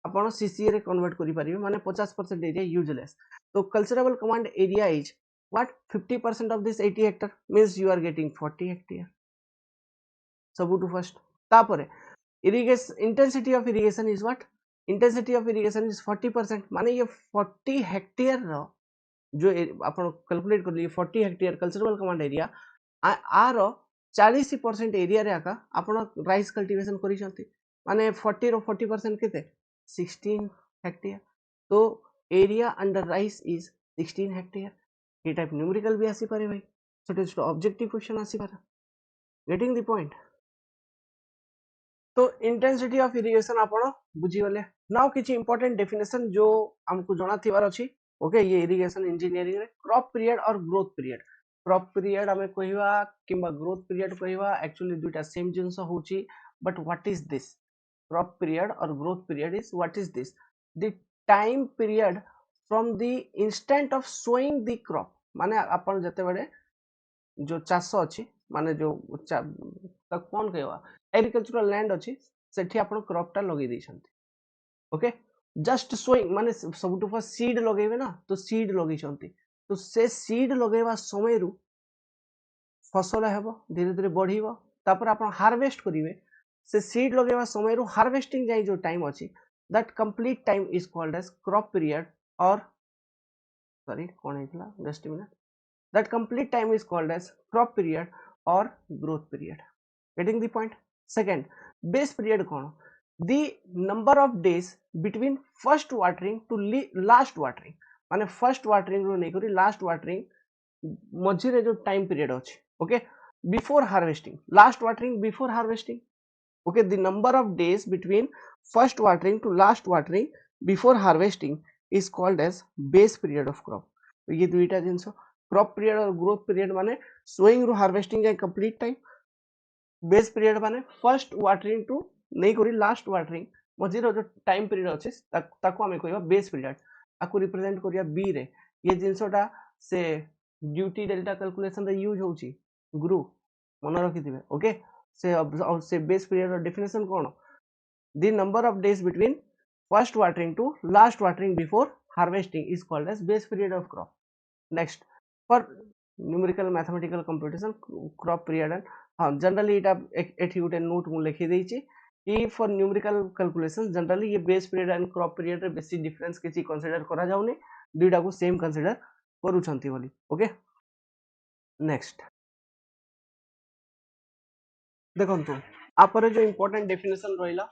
S1: आपण सीसीए रे कन्वर्ट करि परिबे माने 50% एरिया यूजलेस तो culturable command area is what 50% of this 80 hectare means you are getting 40 hectare सबुटु फर्स्ट तापरे irrigation intensity of irrigation is what intensity of irrigation is 40% माने ये 40 हेक्टेयर रो जो आपण कैलकुलेट कर लिए 40 हेक्टेयर कल्चरेबल कमांड एरिया आर 40% एरिया रे आका आपण राइस कल्टीवेशन करि छथि माने 40 रो 40% केते 16 हेक्टेयर तो area under rice is 16 hectare ये टाइप न्यूमेरिकल भी आसी पारे भाई छोटे छोटे ऑब्जेक्टिव क्वेश्चन आसी पारे गेटिंग द पॉइंट तो इंटेंसिटी ऑफ इरिगेशन आपण बुझी गले नाउ किछि इंपोर्टेंट डेफिनेशन जो हमको जणा थिबार अछि ओके ये इरिगेशन इंजीनियरिंग रे क्रॉप पीरियड और ग्रोथ पीरियड क्रॉप पीरियड हमें कहवा किंबा ग्रोथ पीरियड कहवा एक्चुअली दुटा सेम जिंस होची but what is this crop period और growth period is what is this the time period from the instant of sowing the crop माने आपण जते बडे जो चाष अछि माने जो कौन कहवा एग्रीकल्चरल लैंड अछि सेठी आपण क्रॉप टा लगे दैछंती ओके जस्ट सोइंग माने सबटु फर्स्ट सीड लगेबे ना तो सीड लगे छंती तो से सीड लगेबा समय रु फसल हेबो धीरे धीरे बढ़ीबो तापर आपण हार्वेस्ट करिवे से सीड लगेबा समय रु हार्वेस्टिंग जाई जो टाइम अछि that complete time is called as crop period और sorry कौन है just a minute. That complete time is called as crop period or growth period. Getting the point? Second, base period कौन? The number of days between first watering to last watering. माने first watering रो नहीं करी last watering मझिरे जो time period अछि. Okay? Before harvesting. Last watering before harvesting. Okay, the number of days between first watering to last watering before harvesting is called as base period of crop. तो ये दुईटा जिनस crop period और growth period माने sowing रु harvesting जाए complete time. Base period माने first watering to नहीं करी लास्ट वाटरिंग मझिर जो टाइम पीरियड अच्छे ताको आमे कहबा बेस पीरियड. आको रिप्रेजेंट करिया बी रे. ये जिनसटा से ड्यूटी डेल्टा कैलकुलेशन रे यूज होची ग्रू मन रखिथिबे. ओके, से बेस पीरियड डेफिनेशन कौन? The number of days between first watering to last watering before harvesting is called as base period of crop. Next, for numerical mathematical computation crop period and हाँ generally इटा एक गोटे note मु लिखि देइछि कि for numerical calculation generally ये base period and crop period रे बेसी डिफरेंस किछि कंसीडर करा जाउनी, दुइटा को सेम कंसीडर करूछंती बोली. ओके, नेक्स्ट देखंतु आपरे जो इंपोर्टेंट डेफिनेशन रहिला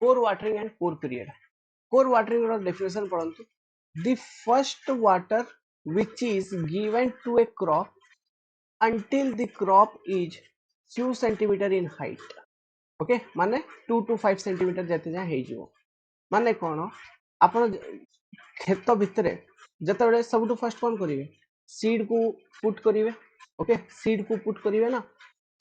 S1: core watering and core period. Core watering रो डेफिनेशन पढंतु. The first water which is given to a crop until the crop is few centimeter in height. Okay, माने 2 to 5 centimeter जते जा हे जिवो. माने कोन आपण खेत भितरे जते बेले सबटु फर्स्ट कोन करिवे सीड को पुट करिवे. ओके, सीड को पुट करिवे ना.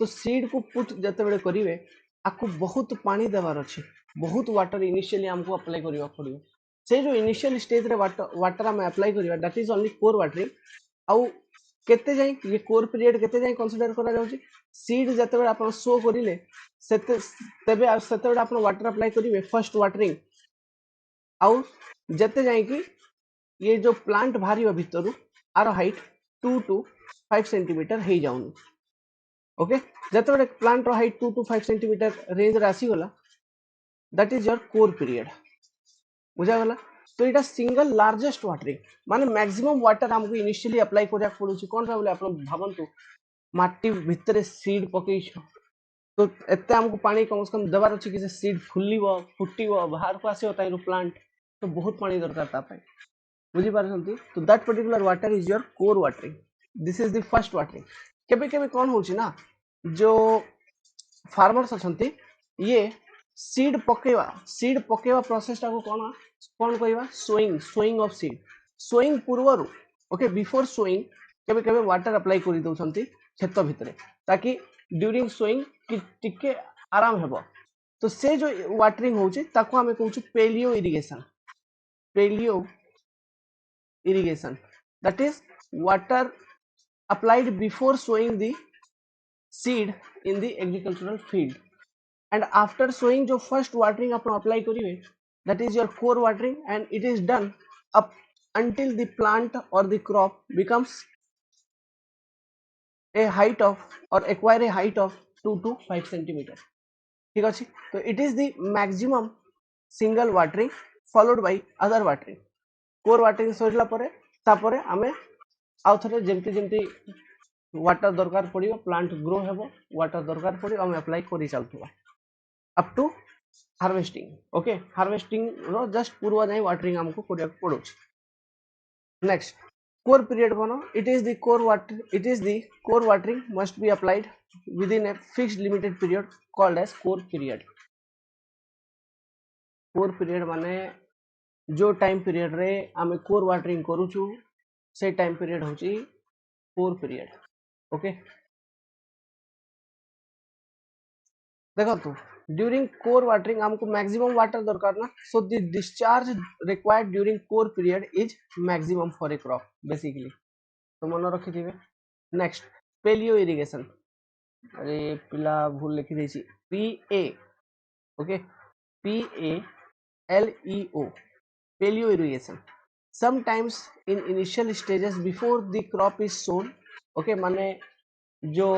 S1: तो सीड को पुट जते बेले करिवे आपको बहुत पानी देवार अछि, बहुत वाटर इनिशियली हमको अप्लाई करबा पड़ियो. से जो इनिशियल स्टेज रे वाटर हम अप्लाई करबा that is only core watering. आउ केते जाई ये कोर पीरियड केते जाई कंसीडर करा जाउची सीड जते बेले आपण सो करिले सेते तबे सेते बेले आपण वाटर अप्लाई करिवे फर्स्ट वाटरिंग. आउ जते जाई कि ये जो प्लांट बाहर भितर आर हाइट 2 to 5 सेंटीमीटर हे जाउनी. ओके, जते बेले प्लांट रो हाइट 2 to 5 सेंटीमीटर रेंज रे आसी गला that is your core period. बुझा गला. तो इटा सिंगल लार्जेस्ट वाटरिंग माने मैक्सिमम वाटर हमको इनिशियली अप्लाई करिया पडुची कोन बोले आपण भाबंतु माटी भितरे सीड पकई छ तो एते हमको पानी कम से कम देवार अछि कि से सीड फुल्लीबो फुट्टीबो बाहर को आसीबो ताइरो प्लांट तो बहुत पानी दरकार ता पय. बुझी पारछंती. तो that particular water is your core watering. This is the first watering. केबे केबे कोन होची ना जो फार्मर्स अछंती ये सीड पकेवा प्रोसेस टा को कोन कहबा सोइंग ऑफ सीड. सोइंग पूर्वरु ओके बिफोर सोइंग केबे केबे वाटर अप्लाई करि दउछंती खेत भितरे ताकि ड्यूरिंग सोइंग कि टिके आराम हेबो. तो से जो वाटरिंग होची ताको हमें कहउछु paleo irrigation. Paleo irrigation, that is water applied before sowing the seed in the agricultural field and after sowing जो first watering अपन apply करिवे that is your core watering and it is done up until the plant or the crop becomes a height of or acquire a height of 2 to 5 centimeter. ठीक अछि. तो it is the maximum single watering followed by other watering. Core watering सरिला परे तापरे आमे आउ थरे जेमति जेमति water दरकार पड़ियो प्लांट ग्रो हेबो वाटर दरकार पड़ियो हम अप्लाई करि चलथुवा up to harvesting. Okay, harvesting रो जस्ट पूर्व जाई वाटरिंग हमको करिया पड़ोछ. नेक्स्ट, कोर पीरियड कोन? It is the core watering must be applied within a fixed limited period called as core period. Core period माने जो टाइम पीरियड रे आमे कोर वाटरिंग करूछु से टाइम पीरियड होची कोर पीरियड. ओके, देखो तो ड्यूरिंग कोर वाटरिंग हमको मैक्सिमम वाटर दरकार ना. So the discharge required during core period is maximum for a crop basically. तो मन रखि दिबे. Next, paleo irrigation. अरे पिला भूल लिखि देछि पी ए. ओके, P A L E O paleo irrigation. Sometimes in initial stages before the crop is sown. Okay, माने जो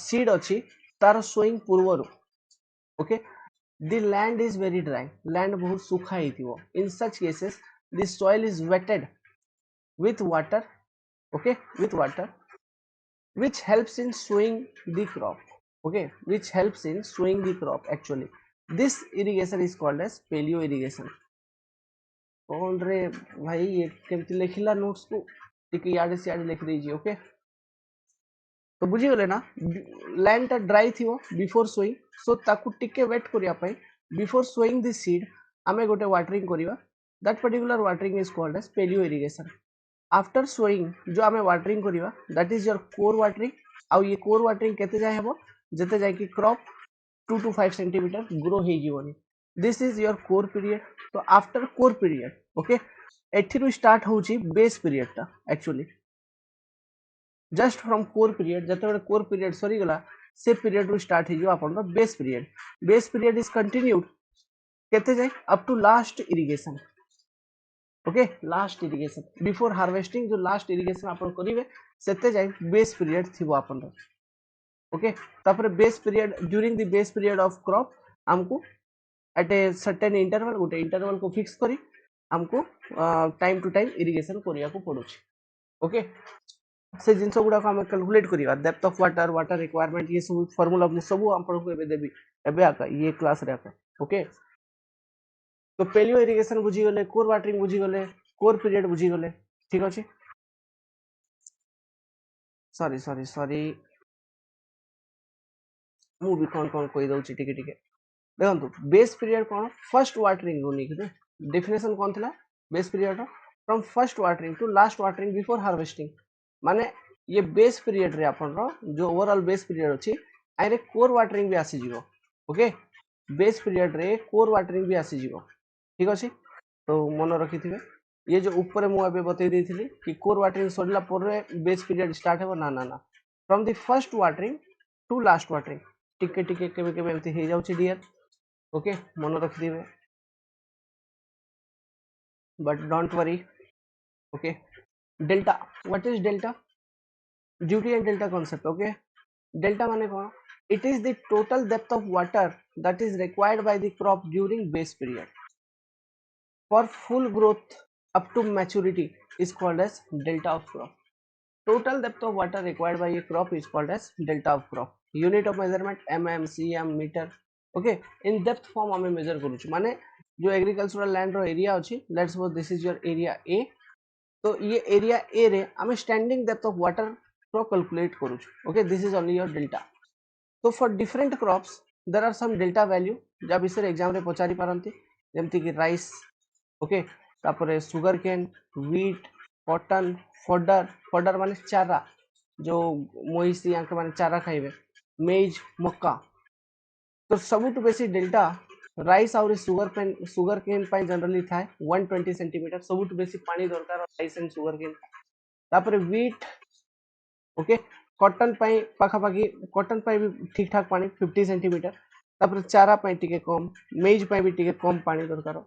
S1: seed अच्छी तार sowing पूर्वरु. Okay, the land is very dry. Land बहुत सूखा ही थी वो. In such cases the soil is wetted with water, okay, with water, which helps in sowing the crop, okay, which helps in sowing the crop. Actually this irrigation is called as paleo irrigation. कौन रे भाई ये केमती लिखिला notes को टिके याडे से याडे लिख दीजिए, ओके। तो बुझी गले ना, लैंड टा ड्राई थिवो बिफोर सोइंग, सो ताकू टिके वेट करिया पई बिफोर सोइंग द सीड आमे गोटे वाटरिंग करिवा, that particular watering is called as paleo irrigation. After sowing जो आमे वाटरिंग करिवा that is your core watering. आ ये कोर वाटरिंग केते जाय हेबो जते जाय कि क्रॉप 2 to 5 सेंटीमीटर ग्रो हे जीवनी, this is your core period. तो आफ्टर कोर पीरियड, ओके, एथिरु स्टार्ट होउची बेस पीरियड टा। Actually just from core period जते कोर पीरियड सरी गला से पीरियड रु स्टार्ट हे जो आपन base period. Base period is continued केते जाय up to last irrigation, okay, last irrigation before harvesting जो लास्ट इरिगेशन आपन करिवे सेते जाय बेस पीरियड थिबो आपन, ओके। तापर base period, during the base period of crop हमको एट ए सर्टेन इंटरवल गोटे इंटरवल को फिक्स करी हमको टाइम टू टाइम इरिगेशन करिया को पड़ुछि, ओके। से जिनस गुडा को हम कैलकुलेट करिवा, depth of water, water requirement, ये सब फार्मूला मु सब आपन को एबे देबी एबे आका ये क्लास रे आका, ओके। तो पेलियो इरिगेशन बुझी गले, कोर वाटरिंग बुझी गले, कोर पीरियड बुझी गले, ठीक अछि। सॉरी सॉरी सॉरी मु भी कोन कोन कहि दउछि टिके टिके देखंतु। बेस पीरियड कोन, फर्स्ट वाटरिंग रो निक दे डेफिनेशन कोन थिला बेस पीरियड रो, from first watering to last watering before harvesting. माने ये बेस पीरियड रे आपन रो जो ओवरऑल बेस पीरियड अछि आइरे कोर वाटरिंग भी आसी जीवो, ओके। बेस पीरियड रे कोर वाटरिंग भी आसी जीवो, ठीक अछि। तो मन रखिथिबे ये जो ऊपर मु अबे बतै देथिली कि कोर वाटरिंग सडला पर बेस पीरियड स्टार्ट हेबो, ना ना ना, from the first watering to last watering टिके टिके केबे केबे एमती हे जाउछि डियर, ओके, मन रखिथिबे, but don't worry, okay. Delta, what is delta? Duty and delta concept, okay. Delta माने कोन? It is the total depth of water that is required by the crop during base period for full growth up to maturity is called as delta of crop. Total depth of water required by a crop is called as delta of crop. Unit of measurement mm, cm, meter. Okay, in depth form हमें measure करूँ माने जो agricultural land रो area अच्छी, let's suppose this is your area A, तो ये area A रे हमें standing depth of water row calculate करूँ, okay, this is only your delta. So for different crops there are some delta value जब इसे exam रे पचारि पारंती जेमति कि राइस, ओके, तापरे sugar cane, wheat, cotton, fodder, fodder माने चारा जो मोइसी आंके माने चारा खाइबे, मेज, मक्का। तो सबुठ बेसी डेल्टा राइस और सुगर केन पाई जनरली थाए 120 सेंटीमीटर सबुठ बेसी पानी दरकार राइस एंड सुगर केन। तापरे व्हीट, ओके, कॉटन पाई पाखा पाखी कॉटन पाई भी ठीक ठाक पानी 50 सेंटीमीटर। तापरे चारा पाई टिके कम, मेज पाई भी टिके कम पानी दरकार,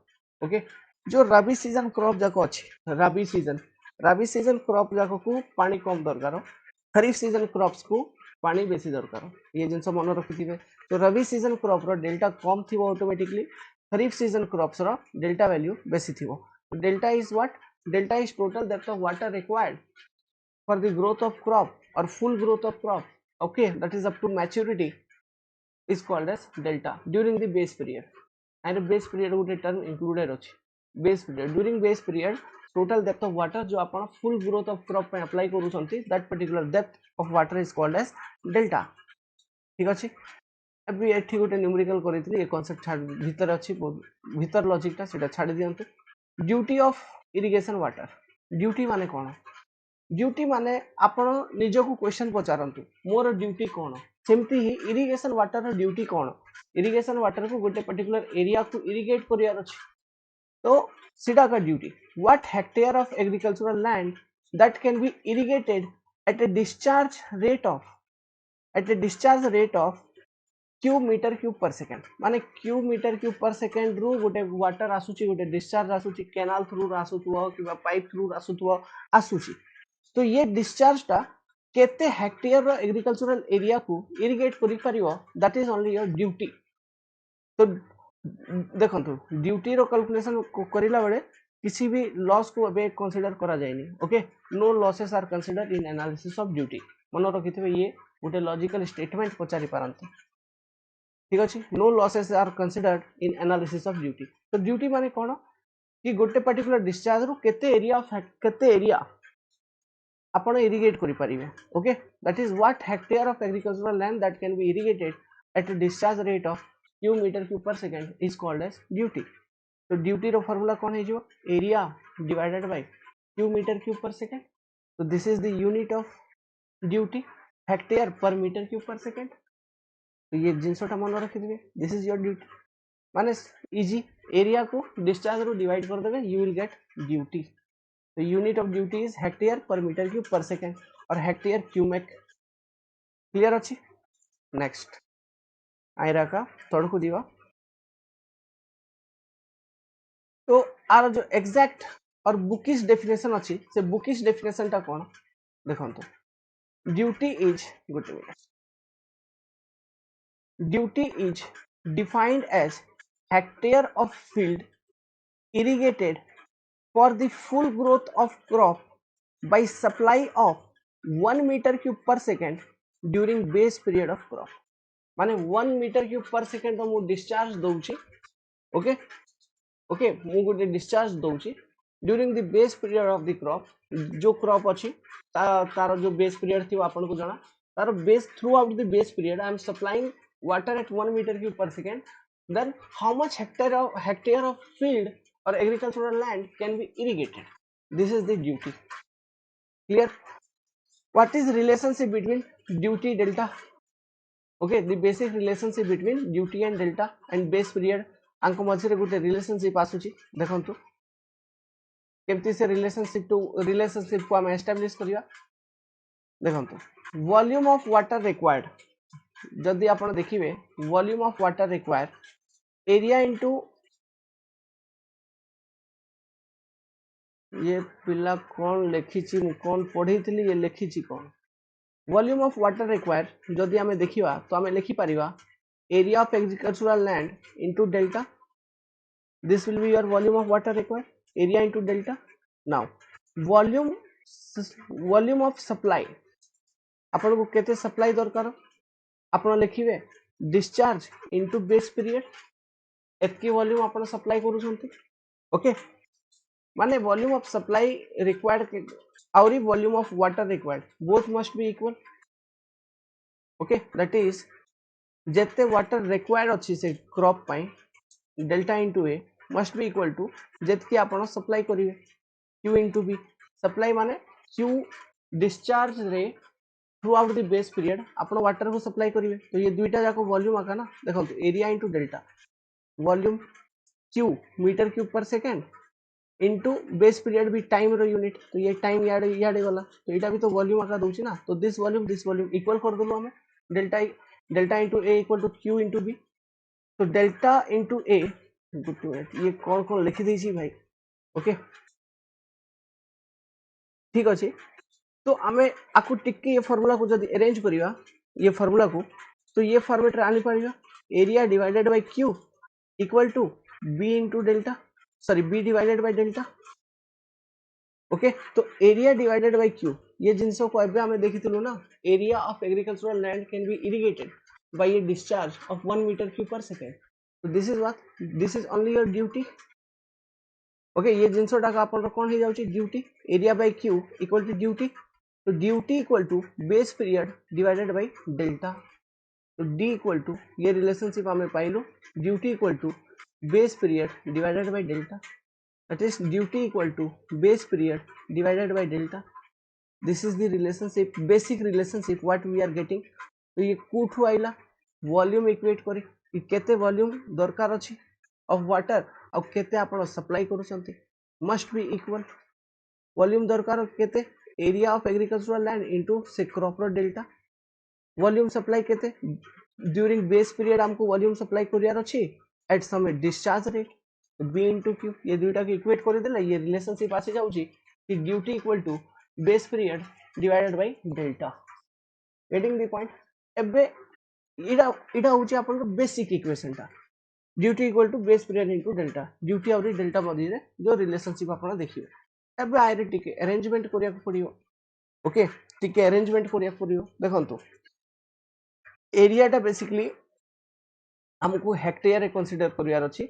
S1: ओके। जो रबी सीजन क्रॉप जाको अच्छी, रबी सीजन क्रॉप जाको को पानी कम दरकार, खरीफ सीजन क्रॉप्स को पानी बेसी दरकार, ये जिनस मन रखिथिबे। तो रबी सीजन क्रॉप रो डेल्टा कम थिबो ऑटोमेटिकली, खरीफ सीजन क्रॉप्स रो डेल्टा वैल्यू बेसी थिबो। Delta is what? Delta is total depth of water required for the growth of crop or full growth of crop, okay, that is up to maturity is called as delta during the base period. And base period would term included अछि base period, during base period total depth of water जो आपण full growth of crop पे apply करू छंती that particular depth of water is called as delta, ठीक अछि। अभी एठी गोटे न्यूमेरिकल करितली, ये कांसेप्ट छाड़ भीतर अछि, भीतर लॉजिक ता सेटा छाड़ दियंतु। Duty of irrigation water, duty माने कोन? ड्यूटी माने आपण निजको क्वेश्चन पचारंतु मोर ड्यूटी कोन, सेमती ही इरिगेशन वाटर रो ड्यूटी कोन? इरिगेशन वाटर को गोटे पर्टिकुलर एरिया को इरिगेट करियार अछि, तो सीधा का duty. What hectare of agricultural land that can be irrigated at a discharge rate of cube metre cube per second, माने cube metre cube per second रु गोटे वाटर आसुची, गोटे डिस्चार्ज आसुची, केनाल थ्रू आसुथुवा कि पाइप थ्रू आसुथुवा आसुची। तो ये डिस्चार्ज टा केते हेक्टेयर रो एग्रीकल्चरल एरिया को इरिगेट करि परियो, that is only your duty. तो देखंतु ड्यूटी रो कैलकुलेशन करिला बेले किसी भी लॉस को अबे कंसीडर करा जाएनी okay no losses are consider in analysis of duty मन रखिथिबे ये गोटे लॉजिकल स्टेटमेंट पचारि पारंते ठीक अछि no losses are considered in analysis of duty तो ड्यूटी माने कोन कि गोटे पर्टिकुलर डिस्चार्ज रु केते एरिया आपण इरिगेट करि परिबे okay that is what hectare of agricultural land that can be irrigated at a discharge rate of Q metre cube per second is called as duty तो ड्यूटी रो formula कोन हे जो area divided by Q metre cube per second तो this is the unit of duty hectare per metre cube per second तो ये जिनसटा मन रखि दिबे दिस इज योर ड्यूटी माने इजी एरिया को डिस्चार्ज रो डिवाइड कर देबे यू विल गेट ड्यूटी तो unit of duty is hectare per metre cube per second और हेक्टेयर क्यूमेक क्लियर अछि नेक्स्ट आयरा का थर्ड को दिवा तो आर जो एग्जैक्ट और बुकिश डेफिनेशन अच्छी से बुकिश डेफिनेशन टा कौन देखो duty is good minute duty is defined as hectare of field irrigated for the full growth of crop by supply of 1 meter cube per second during base period of crop माने 1 meter cube per second तो मु discharge दउची okay okay मु गोटे discharge दउची during the base period of the crop जो crop अच्छी तार जो बेस पीरियड थी आपन को जाना तार base through out the base period I am supplying water at 1 meter cube per second then how much hectare of field or agricultural land can be irrigated this is the duty clear what is relationship between duty delta okay the basic relationship between duty and delta and base period आंको मझे गोटे relationship आसुची देखंतु केमती से relationship को हम establish करिया देखंतु वॉल्यूम ऑफ वाटर रिक्वायर्ड जदि आपण देखिबे volume of water required area into ये पिला कौन लिखी मु कौन पढ़ी थी ये लिखी कौन वॉल्यूम ऑफ वाटर रिक्वायर्ड जदि आमे देखिबा तो आमे लिखि परिबा area of agricultural land into delta this will be your volume of water required area into delta now volume of supply आपण को केते सप्लाई दरकार आपण लिखिबे डिस्चार्ज इनटू बेस पीरियड एतकी वॉल्यूम आपण सप्लाई करू छंती ओके माने वॉल्यूम ऑफ सप्लाई रिक्वायर्ड और volume of water required both must be equal okay that is जेते वाटर रिक्वायर्ड अछि से क्रॉप पई delta into A must be equal to जेतकी आपण सप्लाई करिवे क्यू इंटू बी सप्लाई माने क्यू डिस्चार्ज रे throughout the base period आपण वाटर को सप्लाई करिवे तो ये दुईटा जाको वॉल्यूम आका ना देखो area into delta volume Q metre cube per second into base period भी टाइम रो यूनिट तो ये टाइम याडे गला तो एटा भी तो वॉल्यूम आका दोची ना तो दिस वॉल्यूम इक्वल कर देलो हमें delta into A equal to Q into B तो डेल्टा इंटू ए ये कौन लिखी दी भाई ओके ठीक अच्छे तो आम आपको टिके ये फॉर्मूला को जब अरेंज करिया ये फॉर्मूला को तो ये फॉर्मेट रे आनी पड़ेगा area divided by Q equal to B into delta sorry B divided by delta okay तो एरिया डिवाइडेड बाय क्यू ये जिनसो को एबे हमें देखितलु ना area of agricultural land can be irrigated by a discharge of 1 meter cube per second so this is what this is only your duty okay ये जिनसोटा का अपन कोन हे जाउची duty area by Q equal to duty तो duty equal to base period divided by delta तो D equal to ये relationship हमें पाइलो duty equal to base period divided by delta that is duty equal to base period divided by delta this is the relationship basic relationship what we are getting तो ये कोठू आइला volume equate करी कि केते volume दरकार अछि of water और केते आपण सप्लाई करू छंती मस्ट बी इक्वल वॉल्यूम दरकार केते area of agricultural land into से क्रॉप रो डेल्टा वॉल्यूम सप्लाई केते ड्यूरिंग बेस पीरियड हमको वॉल्यूम सप्लाई करियार अछि at some discharge rate B into Q ये दुईटा को इक्वेट कर देला ये रिलेशनशिप आसी जाउची कि duty equal to base period divided by delta getting the point एबे इडा होची आपन बेसिक इक्वेशन ता duty equal to base period into delta duty और डेल्टा मध्य जो रिलेशनशिप आप देखिए एबे आइरे टिके अरेंजमेंट करिया पड़ियो ओके टिके अरेंजमेंट करिया पड़ियो देखंतु एरियाटा बेसिकली हमको हेक्टेयर रे कंसीडर करियार अछि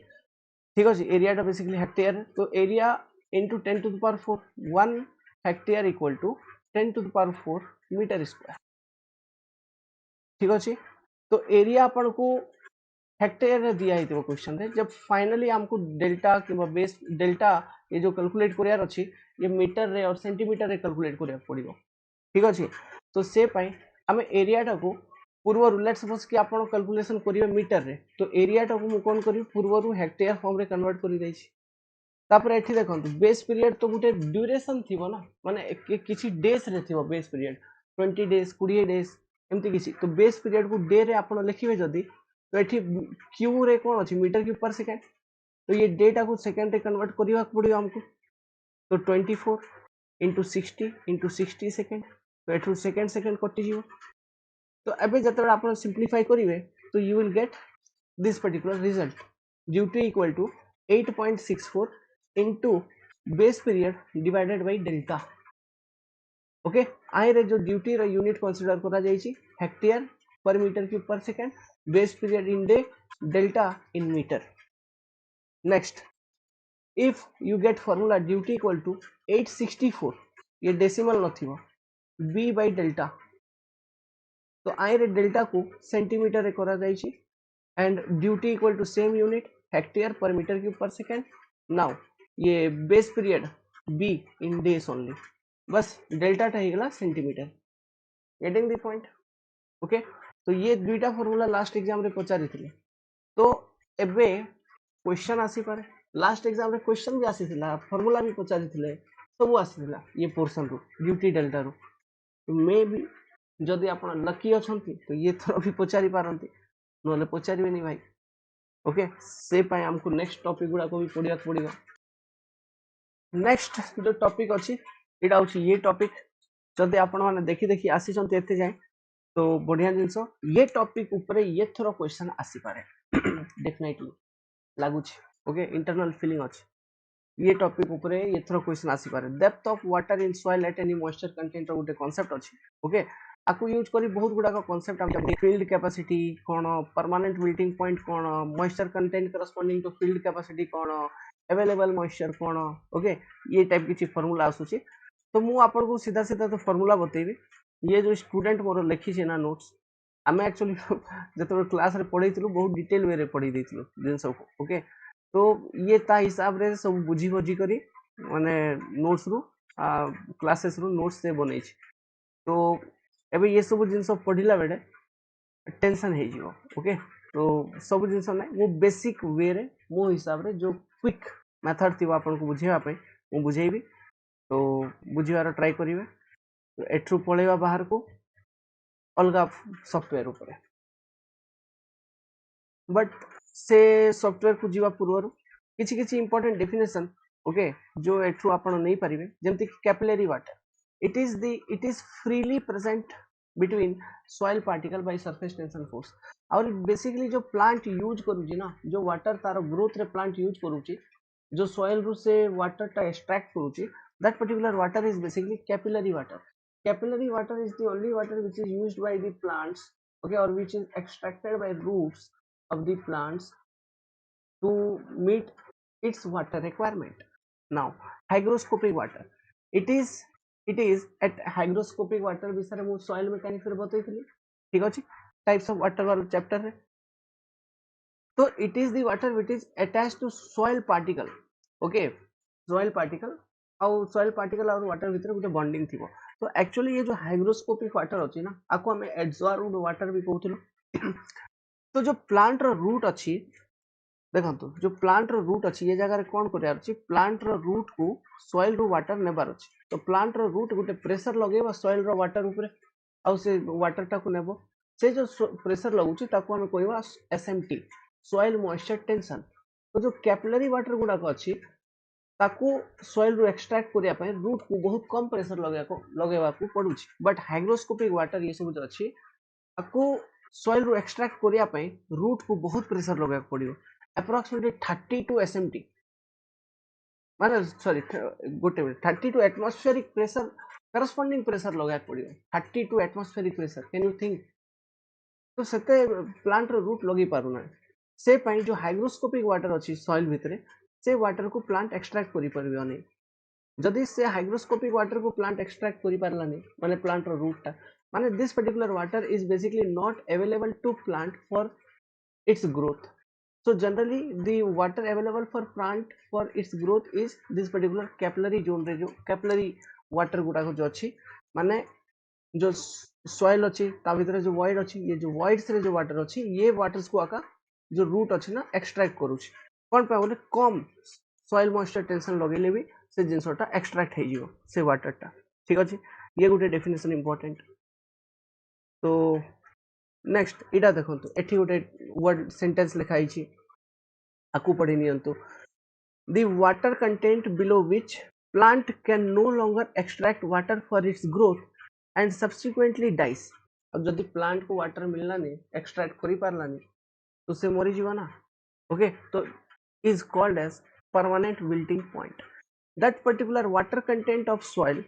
S1: ठीक अछि एरियाटा बेसिकली हेक्टेयर तो area into 10 to the power 4 1 hectare equal to 10 to the power 4 metre square ठीक अछि तो एरिया अपन को हेक्टेयर रे दिया हितो क्वेश्चन रे जब फाइनली हमको डेल्टा कि बेस डेल्टा ये जो कैलकुलेट करियार अछि ये मीटर रे और सेंटीमीटर रे कैलकुलेट करिया पड़िबो ठीक अछि तो से पई हम एरियाटा को पूर्व लेट्स सपोज कि आपण कैलकुलेशन करिवे मीटर रे तो एरियाटा को मु कोन करी पूर्व हेक्टेयर फॉर्म रे कन्वर्ट करि दैछि तापर एठी देखंतु बेस पीरियड तो गुटे ड्यूरेशन थिबो ना माने किछि डेज रे थिबो बेस पीरियड 20 डेज 20 डेज एमती किछि तो बेस पीरियड को डे रे आपण लिखिबे जदी तो एठी क्यू रे कोन अछि मीटर क्यूब पर सेकंड तो ये डेटा को सेकंड रे कन्वर्ट करिवा पड़ियो हमको तो 24 into 60 into 60 सेकंड तो एठू सेकंड सेकंड कटि जिवो तो एबे जतरा आपण सिंपलीफाई करिवे तो you will get this particular result duty equal to 8.64 into base period divided by delta okay आई रे जो ड्यूटी रो यूनिट कंसीडर करा जाईची hectare per metre cube per second base period in day delta in metre next if you get formula duty equal to 864 ये decimal नथिबो b by delta तो आई रे डेल्टा को सेंटीमीटर रे करा जाईची and duty equal to same unit hectare per metre cube per second now ये base period b in days only बस डेल्टा टा हेगला centimetre getting the point okay तो ये दुईटा फार्मूला लास्ट एग्जाम रे पचारि थिले तो एबे क्वेश्चन आसी पारे लास्ट एग्जाम रे क्वेश्चन भी आसीथिला फार्मूला भी पचारि थिले सब आसीथिला ये पोर्शन रो ड्यूटी डेल्टा रो मे भी जदि आपण लकी अछंती तो ये थरो भी पचारि पारंती नले पचारिबे नहीं भाई ओके से पाए हमको नेक्स्ट टॉपिक गुडा को भी पढ़िया पड़िबो नेक्स्ट जो टॉपिक अछि एटा होछि ये टॉपिक जदि आपण माने देखि देखि आसी छंती एते जाय तो बढ़िया जिंस ये टॉपिक ऊपर ये थरो क्वेश्चन आसी पारे डेफिनेटली लागू ओके इंटरनल फीलिंग अछि ये टॉपिक ऊपर ये थरो क्वेश्चन आसी पारे depth of water in soil at any moisture content गोटे कांसेप्ट अछि ओके आकु यूज करी बहुत गुडा का कांसेप्ट हम फील्ड कैपेसिटी कोन परमानेंट मेल्टिंग पॉइंट कोन moisture content corresponding to field capacity कोन अवेलेबल मॉइस्चर कोन ओके ये टाइप की फार्मूला आसुची तो मु आपन को सीधा सीधा तो फार्मूला बतेबी ये जो स्टूडेंट मोर लिखी छै ना नोट्स आमे एक्चुअली जतो क्लास रे पढैतिलु बहुत डिटेल वे रे पढी दैतिलु दिन सब ओके तो ये ता हिसाब रे सब बुझी बुझी करी माने नोट्स रु क्लासेस रु नोट्स से बनै छै तो एबे ये सब जिंस पढ़िला बेले टेंशन हे जिवो ओके तो सब जिंस नै वो बेसिक वे रे मो हिसाब रे जो क्विक मेथड थिबा आपन को बुझेवा पे मु बुझेबी तो बुझिवार ट्राई करिवे तो एठु पळेवा बाहर को अलगा सॉफ्टवेयर ऊपर बट से सॉफ्टवेयर को जीवा पूर्व किछि किछि इंपोर्टेंट डेफिनेशन ओके जो एठु आपण नै परिबे जेमति capillary water it is freely present between soil particle by surface tension force और बेसिकली जो प्लांट यूज करूची ना जो वाटर तार ग्रोथ रे प्लांट यूज करूची जो सॉइल रु से वाटर टा एक्सट्रैक्ट करूची that particular water is basically capillary water is the only water which is used by the plants okay or which is extracted by roots of the plants to meet its water requirement now hygroscopic water it is at hygroscopic water विषय मु soil mechanics रे बतैथिली ठीक अछि types of water वाला chapter रे तो it is the water which is attached to soil particle okay soil particle और soil particle और water भीतर गोटे बॉन्डिंग थिबो तो एक्चुअली ये जो हाइग्रोस्कोपिक वाटर अछि ना आको हमें एब्जॉर्ब्ड वाटर भी कहउथलो तो जो प्लांट रो रूट अछि देखंतु जो प्लांट रो रूट अछि ये जगह रे कोन करियार अछि प्लांट रो रूट को सॉइल रो वाटर नेबार अछि तो प्लांट रो रूट गोटे प्रेशर लगेबा सॉइल रो वाटर ऊपर आ से वाटर टा को नेबो से जो प्रेशर लगुची ताको हमें कहबा एसएमटी सॉइल मॉइस्चर टेंशन तो जो कैपिलरी वाटर गुडा को अछि ताकू सॉइल रु एक्सट्रैक्ट करिया पय रूट को बहुत कम प्रेशर लगेबा को पडुची बट हाइग्रोस्कोपिक वाटर ये सब जो अछि ताकू सॉइल रु एक्सट्रैक्ट करिया पय रूट को बहुत प्रेशर लगेबा पडियो approximately 32 SMT माने सॉरी गोटे minute 32 atmospheric pressure corresponding pressure लगा पड़ियो 32 atmospheric pressure can you think तो सेते प्लांट रो रूट लगी पारुना से पई जो हाइग्रोस्कोपिक वाटर अछि सॉइल भितरे से वाटर को प्लांट एक्सट्रैक्ट करि परबियो नै जदि से हाइग्रोस्कोपिक वाटर को प्लांट एक्सट्रैक्ट करि पारलानी माने प्लांट रो रूट टा माने this particular water is basically not available to plant for its growth. So generally the water available for plant for its growth is this particular capillary zone रे जो capillary water गुड़ा को जो अच्छी माने जो soil अच्छी ता भीतर जो void अच्छी ये जो voids रे जो water अच्छी ये waters को आका जो root अच्छी ना extract करूची कौन पे बोले कम soil moisture tension लगेले भी से जिनसोटा extract है जियो से water टा ठीक अच्छी ये गुटे definition important तो नेक्स्ट इटा देखंतु एठी गोटे वर्ड सेंटेंस लिखाई छी आकु पढ़ी नियंतु the water content below which plant can no longer extract water for its growth and subsequently dies अब जदि प्लांट को वाटर मिलना नहीं एक्सट्रैक्ट करि पारलानी तो से मरी जीवा ना ओके तो is called as permanent wilting point that particular water content of soil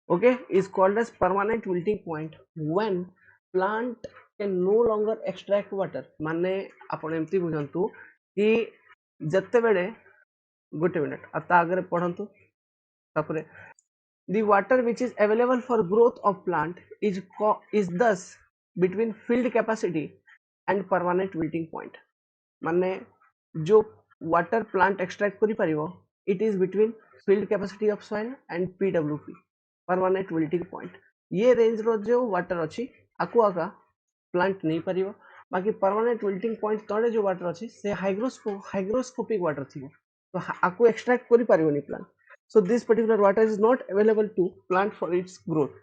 S1: okay is called as permanent wilting point when plant can no longer extract water माने आपण एमती बुझंतु कि जत्ते बेले गोटे मिनट आता आगे पढ़ंतु तापरे the water which is available for growth of plant is thus between filled capacity and permanent wilting point माने जो water plant extract करि परिवो it is between filled capacity of soil and PWP permanent wilting point ये range रो जो water अच्छी आकु आका plant नहीं परिबो बाकी permanent wilting point तळे जो वाटर अच्छी से हाइग्रोस्कोपिक वाटर थिबो तो आकु एक्सट्रैक्ट करि परिबोनी plant so this particular water is not available to plant for its growth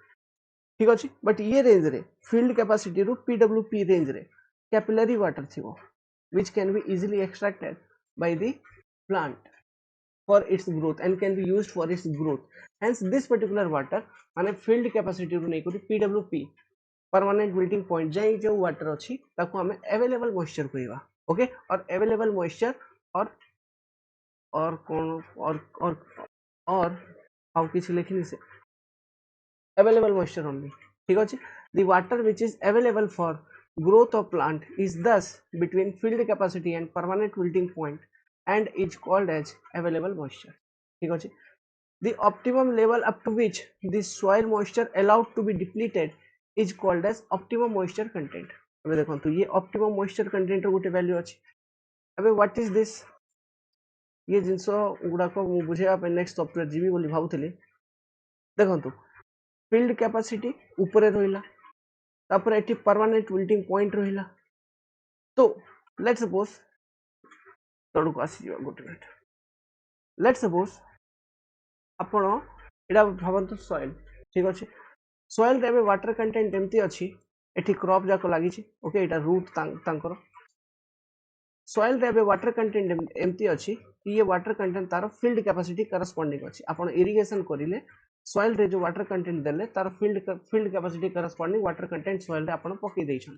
S1: ठीक अछि बट ये रेंज रे फील्ड कैपेसिटी रो पीडब्ल्यूपी रेंज रे कैपिलरी वाटर थिबो which can be easily extracted by the plant for its growth and can be used for its growth hence this particular water माने field capacity रू नहीं करी pwp permanent wilting point जाई जो water अछि ताको हमें available moisture कहबा ओके और available moisture और कौन और हाउ किछ लिखनी से available moisture only ठीक अछि the water which is available for growth of plant is thus between field capacity and permanent wilting point and is called as available moisture ठीक अछि the optimum level up to which the soil moisture allowed to be depleted is called as optimum moisture content अबे देखंतु ये optimum moisture content रो गोटे value अछि अबे what is this ये जिंसो गुडा को मु बुझेया पे नेक्स्ट सॉफ्टवेयर जीबी बोली भाबुतली देखंतु फील्ड कैपेसिटी ऊपर रहिला तापर एटी परमानेंट विल्टिंग पॉइंट रहिला तो लेट्स सपोज तड़ू को आसी जीवा गोटे मिनिट लेट्स सपोज आपण एटा भाबंतु सॉइल ठीक अछि सॉइल रे वाटर कंटेंट एमती अछि एठी क्रॉप जाको लागि छि ओके एटा रूट तांकर सॉइल रे वाटर कंटेंट एमती अछि कि ये वाटर कंटेंट तार फील्ड कैपेसिटी करस्पोंडिंग अछि आपण इरिगेशन करिले सॉइल रे जो वाटर कंटेंट देले तार field capacity corresponding water content soil रे आपण पकई दैछन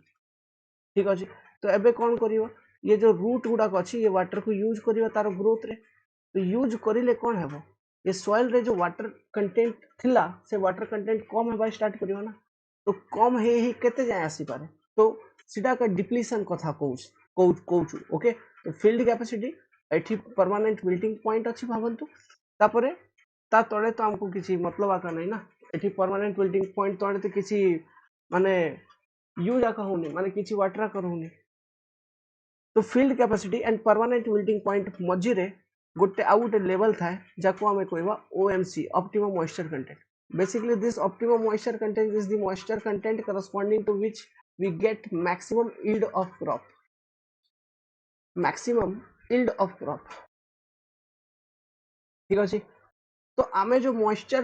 S1: ठीक अछि तो एबे कोन करिवो ये जो रूट गुडा अछि ये वाटर को यूज करिवो तार ग्रोथ रे तो यूज करिले कोन हेबो ये सॉइल रे जो वाटर कंटेंट थिला से वाटर कंटेंट कम हेबा स्टार्ट करिवो ना तो कम हे केते जाय आसी पारे तो सीधा का डिप्लीशन कथा कहूँ ओके तो फील्ड कैपेसिटी एठी परमानेंट विल्टिंग पॉइंट अछि भाबंतु तापरे ता तळे तो हमको किछि मतलब आका नै ना एठी परमानेंट विल्टिंग पॉइंट तळे तो किछि माने यूज आका होनी माने किछि वाटर आका होनी तो field capacity and permanent wilting point मझी रे गोटे आउ गोटे लेवल थाए जाको हमें कहबा OMC optimum moisture content basically this optimum moisture content is the moisture content corresponding to which we get maximum yield of crop ठीक अछि तो आमे जो moisture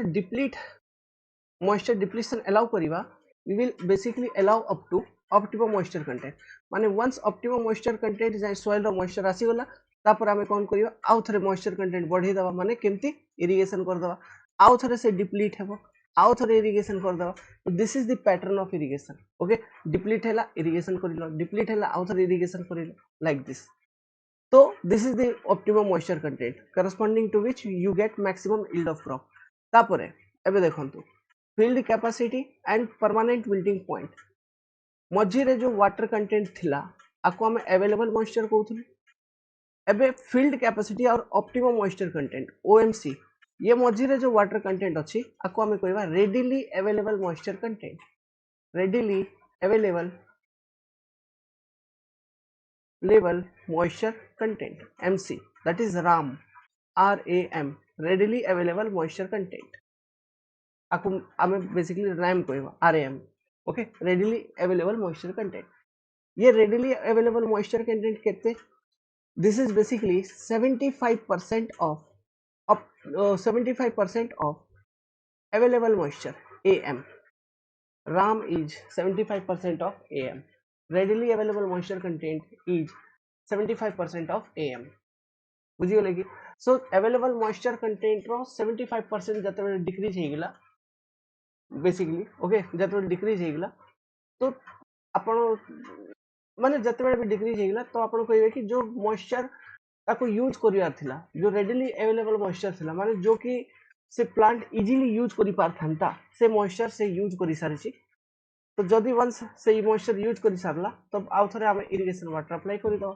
S1: depletion allow करिवा we will basically allow up to optimum moisture content माने once optimum moisture content जाय soil रो moisture आसी गला तापर आमे कोन करिवा आउ थरे moisture content बढ़ी दवा माने केमती irrigation कर दवा आउ थरे से डिप्लीट हेबो आउ थरे इरिगेशन कर दवा this is the pattern of irrigation okay deplete हैला इरिगेशन करिलो डिप्लीट हैला आउ थरे इरिगेशन करिलो लाइक दिस तो this is the optimum moisture content corresponding to which you get maximum yield of crop. तापरे एबे देखंतु field capacity and permanent wilting point मझिरे जो वाटर कंटेंट थिला आको हम अवेलेबल मॉइस्चर कहउथुले। एबे फील्ड कैपेसिटी और ऑप्टिमम मॉइस्चर कंटेंट ओएमसी ये मझिरे जो वाटर कंटेंट अछि आको हम कहबा readily available moisture content. Readily available level moisture content mc, that is ram, ram, readily available moisture content आपको आमे बेसिकली RAM कहबा ram। Okay readily available moisture content ये readily available moisture content केते this is basically 75% of 75% of available moisture am। ram is 75% of am, readily available moisture content is 75% of am। बुझीगले कि सो available moisture content रो 75% जतबे decrease हे गेला basically okay जतबे decrease हे गेला तो आपण माने जतबे भी डिक्रीज हे गेला तो आपण कहबे कि जो मॉइस्चर ताको यूज करियार थिला जो रेडिली अवेलेबल मॉइस्चर थिला माने जो कि से प्लांट इजीली यूज करि पारथांता से मॉइस्चर से यूज करि सारिछि। तो जदि वंस से मॉइस्चर यूज करि सारला तब आउ थरे हम इरिगेशन वाटर अप्लाई करि दो।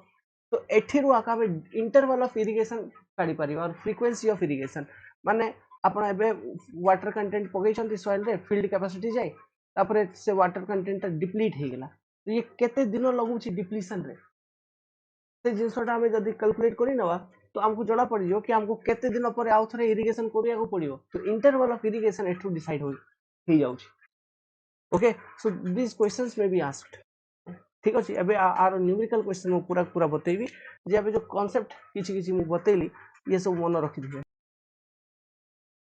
S1: तो एठिरु आका हम इंटरवल ऑफ इरिगेशन काढी परिबा और फ्रीक्वेंसी ऑफ इरिगेशन माने आपण एबे वाटर कंटेंट पगैछंती सॉइल रे फील्ड कैपेसिटी जाय तापरे से वाटर कंटेंट डिप्लीट हे गेला तो ये केते दिन लगुछि डिप्लीशन रे से जिनसटा हम जदि कैलकुलेट करि नवा तो हमको जणा पड़ियो कि हमको केते दिन पर आउ थरे इरिगेशन करिया को पड़ियो। तो इंटरवल ऑफ इरिगेशन एठु डिसाइड हो जाउछि। Okay so this questions may be asked ठीक अछि। एबे आर न्यूमेरिकल क्वेश्चन मु पूरा पूरा बतेबी जे एबे जो कांसेप्ट किछि किछि मु बतेली ये सब मन रखि दिबे।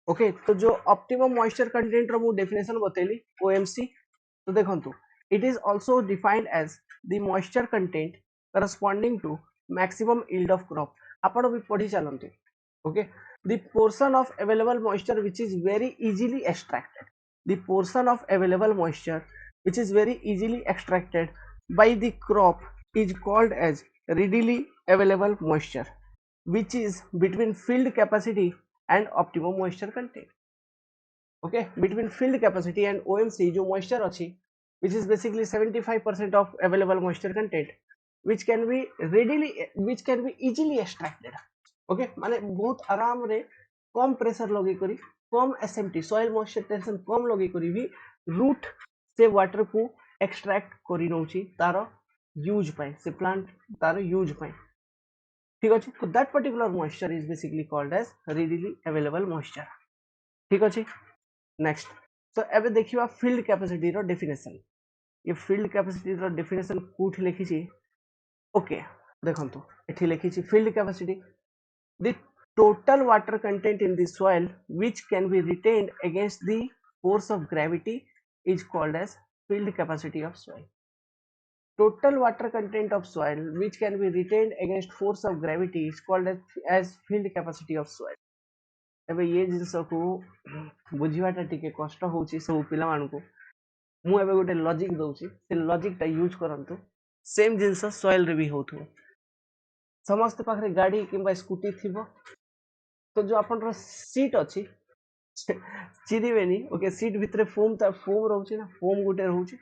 S1: ओके तो जो ऑप्टिमम मॉइस्चर कंटेंट रो मु डेफिनेशन बतेली ओएमसी। तो देखंतु it is also defined as the moisture content corresponding to maximum yield of crop. आपण भी पढ़ी चलंतु okay the portion of available moisture which is very easily extracted the portion of available moisture which is very easily extracted by the crop is called as readily available moisture which is between field capacity and optimum moisture content। okay between field capacity and OMC जो moisture अच्छी which is basically 75% of available moisture content which can be readily which can be easily extracted। okay माने बहुत आराम रे कम pressure लगे करी कम SMT soil moisture tension कम लगे करी भी रूट से वाटर को एक्सट्रैक्ट करी नउची तार यूज पाए से प्लांट तार यूज पाए ठीक अछि। तो that particular moisture is basically called as readily available moisture ठीक अछि। नेक्स्ट सो एबे देखिबा फील्ड कैपेसिटी रो डेफिनेशन। ये फील्ड कैपेसिटी रो डेफिनेशन कोठी लिखि छी ओके देखंतु एठी लिखि छी field capacity the total water content in the soil which can be retained against the force of gravity is called as field capacity of soil। total water content of soil which can be retained against force of gravity is called as field capacity of soil। एबे ये जिंस को बुझिवाटा टिके कष्ट होउची सब पिला मानकु मु एबे गोटे लॉजिक दउची से लॉजिक टा यूज करंतु सेम जिंस सॉइल रे भी होथु समस्त पाखरे गाड़ी किंबा स्कूटी थिबो तो जो अपन सीट अच्छी चिरिबेनी ओके सीट भितरे फोम रहउची ना फोम गुटे रहउची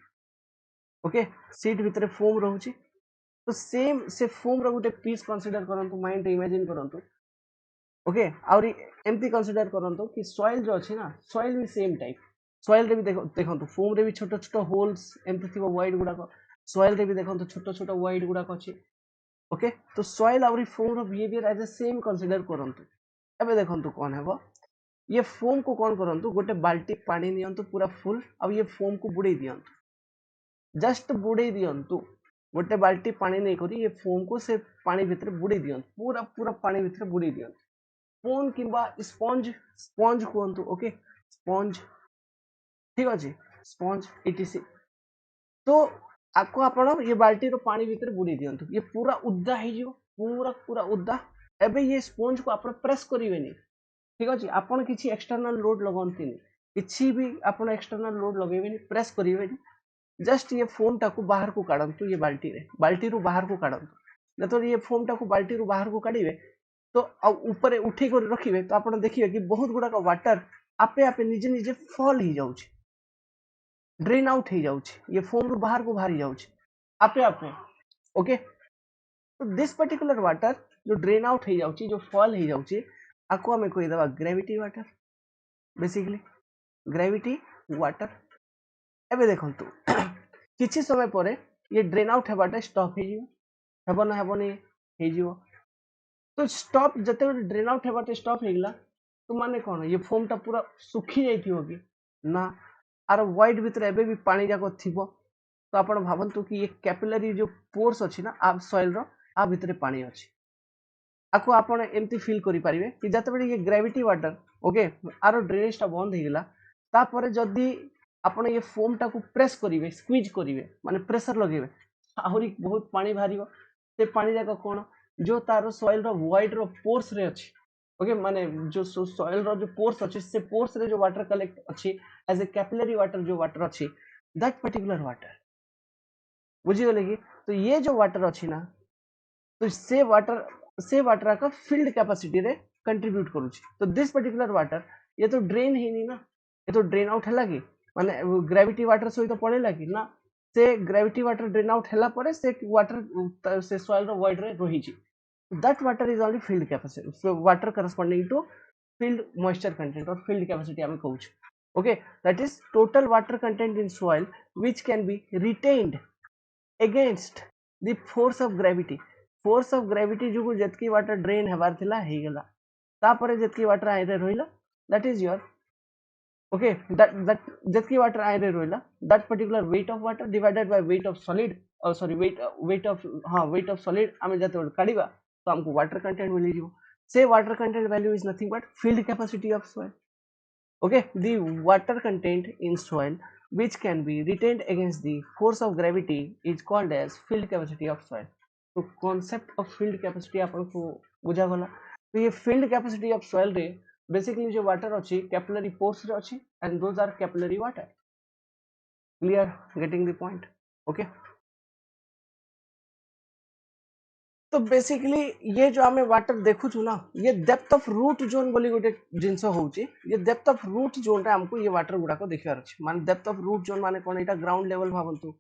S1: ओके सीट भितरे फोम रहउची तो सेम से फोम रो गुटे पीस कंसीडर करंतु माइंड रे इमेजिन करंतु ओके और एमती कंसीडर करंतु कि सॉइल जो अछि ना सॉइल भी सेम टाइप सॉइल रे भी देखंतु फोम रे भी छोटो छोटो होल्स एमती थिबो वाइड गुडा सॉइल रे भी देखंतु छोटो छोटो वाइड गुडा अछि ओके तो सॉइल और फोम रो behaviour as a same consider करंतु। एबे देखंतु कोन हेबो ये फोम को कौन करंतु गोटे बाल्टी पानी नियंतु पूरा फुल अब ये फोम को बुड़े दियंतु जस्ट बुड़े दियंतु गोटे बाल्टी पानी नहीं करी ये फोम को से पानी भीतर बुड़े दियंतु पूरा पूरा पानी भीतर बुड़े दियंतु फोम किंबा स्पंज स्पंज कहंतु ओके स्पंज ठीक अछि स्पंज इटीसी तो आपको आपण ये बाल्टी रो पानी भीतर बुड़े दियंतु ये पूरा उद्दा हे जिवो पूरा पूरा उद्दा एबे ये स्पंज को आपण प्रेस करिवेनी ठीक अछि आपण किछि एक्सटर्नल लोड लगंतिनी किछि भी आपण एक्सटर्नल लोड लगेबेनी प्रेस करिवेनी जस्ट ये फोम टाको बाहर को काढंतु ये बाल्टी रे बाल्टी रो बाहर को काढंतु जो ये फोम टाको बाल्टी रु बाहर को काढ़े तो ऊपर उठे कर रखिए तो आप देखिए कि बहुत गुड़ाक वाटर आपे आपे निजे निजे फॉल हो जाउछ ड्रेन आउट हो जाउछ ये फोम रु बाहर को बाहरी जाउछ आपे आपे ओके तो दिस पर्टिकुलर वाटर जो ड्रेन आउट हो जाउछ जो फॉल हो जाउछ आको हमें कोई दबा gravity water basically gravity water एबे देखंतु किछि समय परे ये ड्रेन आउट हेबाटा स्टॉप हो जिवो हेबो ना हेबोनी हो जिवो तो स्टॉप जते ड्रेन आउट हेबाटा स्टॉप हो गला तो माने कोन ये फोम टा पूरा सुखी जाइथिबो कि ना आर वाइड भीतर एबे भी पानी जाको थिबो तो आपण भाबंतु कि ये कैपिलरी जो पोर्स अछि ना आप सॉइल रो आ भीतर पानी अछि आको आपण एमती फील करि परिबे कि जते बडी ये ग्रेविटी वाटर ओके आरो ड्रेनेज टा बंद हो गला तापरे जदी आपण ये फोम टा को प्रेस करिवे स्क्वीज करिवे माने प्रेशर लगेबे आहुरी बहुत पानी बाहरिबो से पानी जाको कोन जो तारो सॉइल रो वाइड रो पोर्स रे अछि ओके माने जो सॉइल रो जो पोर्स अछि से पोर्स रे जो वाटर कलेक्ट अछि एज ए कैपिलरी वाटर जो वाटर अछि दैट पर्टिकुलर वाटर बुझी गले कि तो ये जो वाटर अछि ना तो से वाटर का फील्ड कैपेसिटी रे कंट्रीब्यूट करूछि तो दिस पर्टिकुलर वाटर ये तो ड्रेन ही नहीं ना ये तो ड्रेन आउट हैला कि माने ग्रेविटी वाटर सहित पड़ेला कि ना से ग्रेविटी वाटर ड्रेन आउट हैला परे से वाटर से सॉइल रो वॉइड रे रही छी that water is only field capacity so water corresponding to field moisture content or field capacity आमे कहूछ okay that is total water content in soil which can be retained against the force of gravity जो जतकी water drain हेबार थिला हे गेला तापरे जतकी water आइरे रहिला that is your okay that जतकी water आइरे रहिला that particular weight of water divided by weight of solid sorry weight of solid आमे जते काढिबा तो हमको वाटर कंटेंट मिल जिवो से water content value is nothing but field capacity of soil okay the water content in soil which can be retained against the force of gravity is called as field capacity of soil तो concept of field capacity आपन को बुझा गला तो ये field capacity of soil रे basically जो water अछि कैपिलरी पोर्स रे अछि and those are capillary water clear getting the point okay तो बेसिकली ये जो आमे वाटर देखु छु ना ये डेप्थ ऑफ रूट जोन बोली गोटे जिंस होउची ये डेप्थ ऑफ रूट जोन रे हमको ये वाटर गुडा को देखियार अछि माने डेप्थ ऑफ रूट जोन माने कोन एटा ग्राउंड लेवल भाबंतु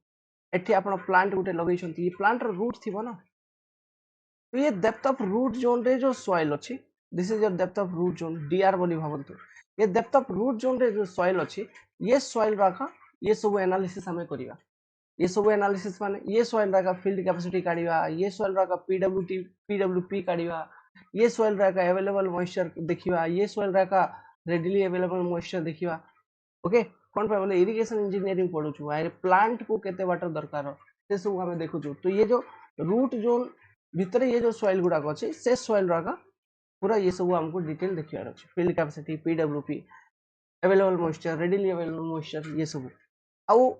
S1: एठी आपण प्लांट गुटे लगै छथि ये प्लांट रो रूट थिबो ना तो ये डेप्थ ऑफ रूट जोन रे जो सॉइल अछि this is your depth of root zone DR बोली भाबंतु ये डेप्थ ऑफ रूट जोन रे जो सॉइल अछि ये सॉइल राखा ये सब एनालिसिस हमें करिवा ये सब एनालिसिस माने ये सॉइल का फील्ड कैपेसिटी काढिबा ये सॉइल का पीडब्ल्यूपी काढिबा ये सॉइल का अवेलेबल मॉइस्चर देखिबा ये सॉइल का रेडिली अवेलेबल मॉइस्चर देखिबा ओके कोन पे बोले इरिगेशन इंजीनियरिंग पढु छु आरे प्लांट को केते वाटर दरकार से सब हमें देखु छु तो ये जो रूट जोन भीतर ये जो सॉइल गुडा को अछि से सॉइल का पूरा ये सब हमको डिटेल देखियार अछि field capacity PWP available moisture readily available moisture ये सब आउ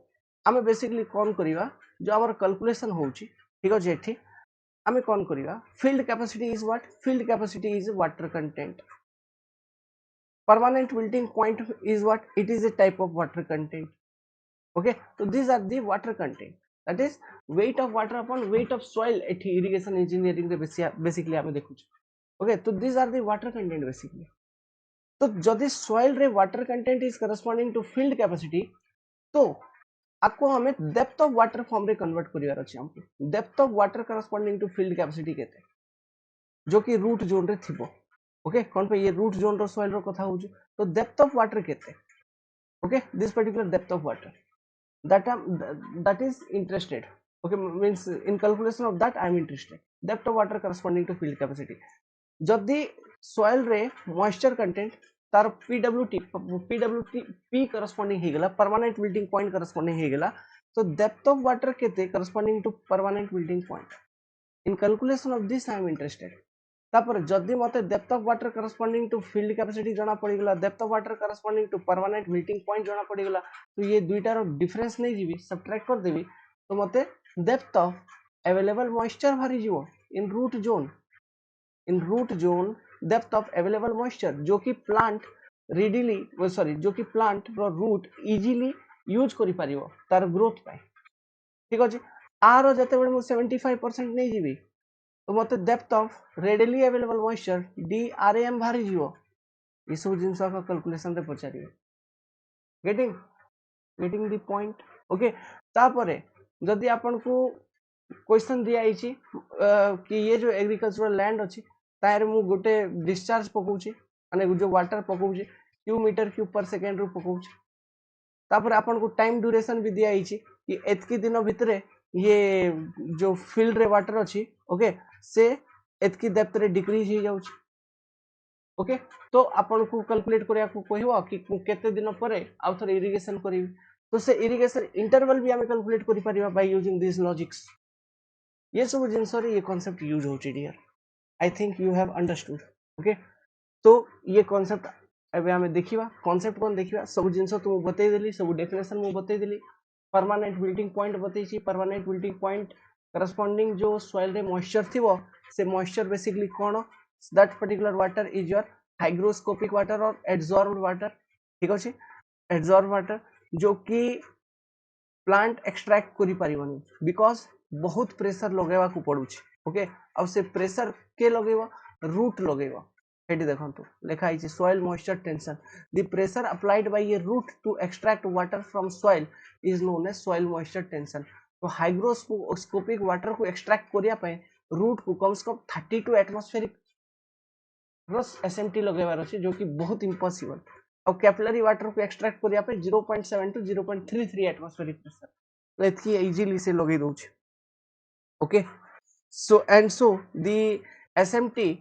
S1: आमे बेसिकली कौन करिवा जो हमर कैलकुलेशन होउची ठीक अछि एठी आमे कौन करिवा field capacity is what field capacity is water content permanent wilting point is what it is a type of water content okay so these are the water content that is weight of water upon weight of soil एठी irrigation engineering रे basically आमे देखु okay so these are the water content basically तो जदि soil रे water content is corresponding to field capacity तो आपको हमें डेप्थ ऑफ वाटर फॉर्म रे कन्वर्ट करिवार अछि हमको depth of water corresponding to field capacity केते जो कि रूट जोन रे थिबो ओके कोन पे ये रूट जोन रो सॉइल रो कथा होछु तो डेप्थ ऑफ वाटर केते okay this particular depth of water that is interested okay means in calculation of that I am interested depth of water corresponding to field capacity जदि soil रे moisture content तार PWT corresponding हे गेला permanent wilting point corresponding हे गेला तो depth of water केते corresponding to permanent wilting point in calculation of this I am interested तापर जदि मते depth of water corresponding to field capacity जणा पड़ी गेला depth of water corresponding to permanent wilting point जणा पड़ी गेला तो ये दुईटा रो डिफरेंस नै जीवी सबट्रैक्ट कर देबी तो मते डेप्थ ऑफ अवेलेबल मॉइस्चर भरी जीवो in root zone depth of available moisture जो कि प्लांट रेडिली सॉरी जो कि प्लांट रो रूट इजीली यूज करि परिबो तार ग्रोथ पाई ठीक अछि आरो जते बेले मु 75% नै जीवी तो मते depth of readily available moisture DRAM बाहरी जीवो ये सब जिनस का कैलकुलेशन रे पचारियो गेटिंग द पॉइंट ओके तापरे जदि आपन को क्वेश्चन दिया आइछि कि ये जो एग्रीकल्चरल लैंड अछि तार मु गोटे डिस्चार्ज पकाउछि माने जो water पकाउछि Q metre cube per second रु पकाउछि तापर आपन को टाइम ड्यूरेशन भी दिया आइछि कि एतकी दिन भितरे ये जो फील्ड रे वाटर अछि ओके से एतकी डेप्थ रे डिक्रीज हो जाउछि ओके तो आपन को कैलकुलेट करिया को कहबो कि केते दिन परे आ थोर इरिगेशन करिवि तो से इरिगेशन इंटरवल भी हम कैलकुलेट करि परिबा बाय यूजिंग दिस लॉजिक्स ये सब जिंस रे ये कांसेप्ट यूज होछि dear I think you have understood okay तो ये कांसेप्ट एबे हमें देखिबा कांसेप्ट कोन देखिबा सब जिंस तो बतै देली सब डेफिनेशन मु बतै देली परमानेंट बिल्डिंग पॉइंट बतै छी परमानेंट बिल्डिंग पॉइंट करस्पोंडिंग जो सॉइल रे मॉइस्चर थिवो से moisture basically cone that particular water is your hygroscopic water और एडजॉर्ब्ड वाटर ठीक अछि एडजॉर्ब्ड वाटर जो कि प्लांट एक्सट्रैक्ट करि परिबनी बिकॉज बहुत प्रेशर लगेवा को पड़ुछि ओके अब से प्रेशर के लगेवा रूट लगेवा एटी देखंतु लेखा आइछि soil moisture tension the pressure applied by a root to extract water from soil is known as soil moisture tension तो हाइग्रोस्कोपिक वाटर को एक्सट्रैक्ट करिया पे रूट को कम से कम 32 एटमॉस्फेरिक रस एसएमटी लगेबार अछि जो कि बहुत इम्पॉसिबल और कैपिलरी वाटर को एक्सट्रैक्ट करिया पे 0.7 to 0.33 एटमॉस्फेरिक प्रेशर तो एतकी इजीली से लगे दउछि okay so the SMT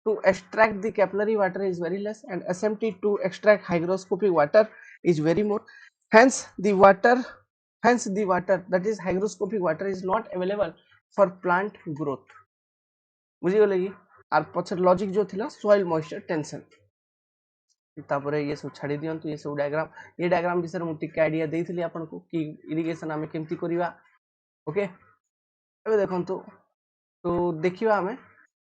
S1: to extract the capillary water is very less and SMT to extract hygroscopic water is very more hence the water that is hygroscopic water is not available for plant growth बुझी गले कि are पछर logic जो थिला soil moisture tension तापरे ये सब छाड़ी दियंतु ये सब डायग्राम विषय मु टिक आईडिया देइथिली आपन को कि इरिगेशन हमें केमती करिवा ओके एबे देखंतु तो देखिबा हमें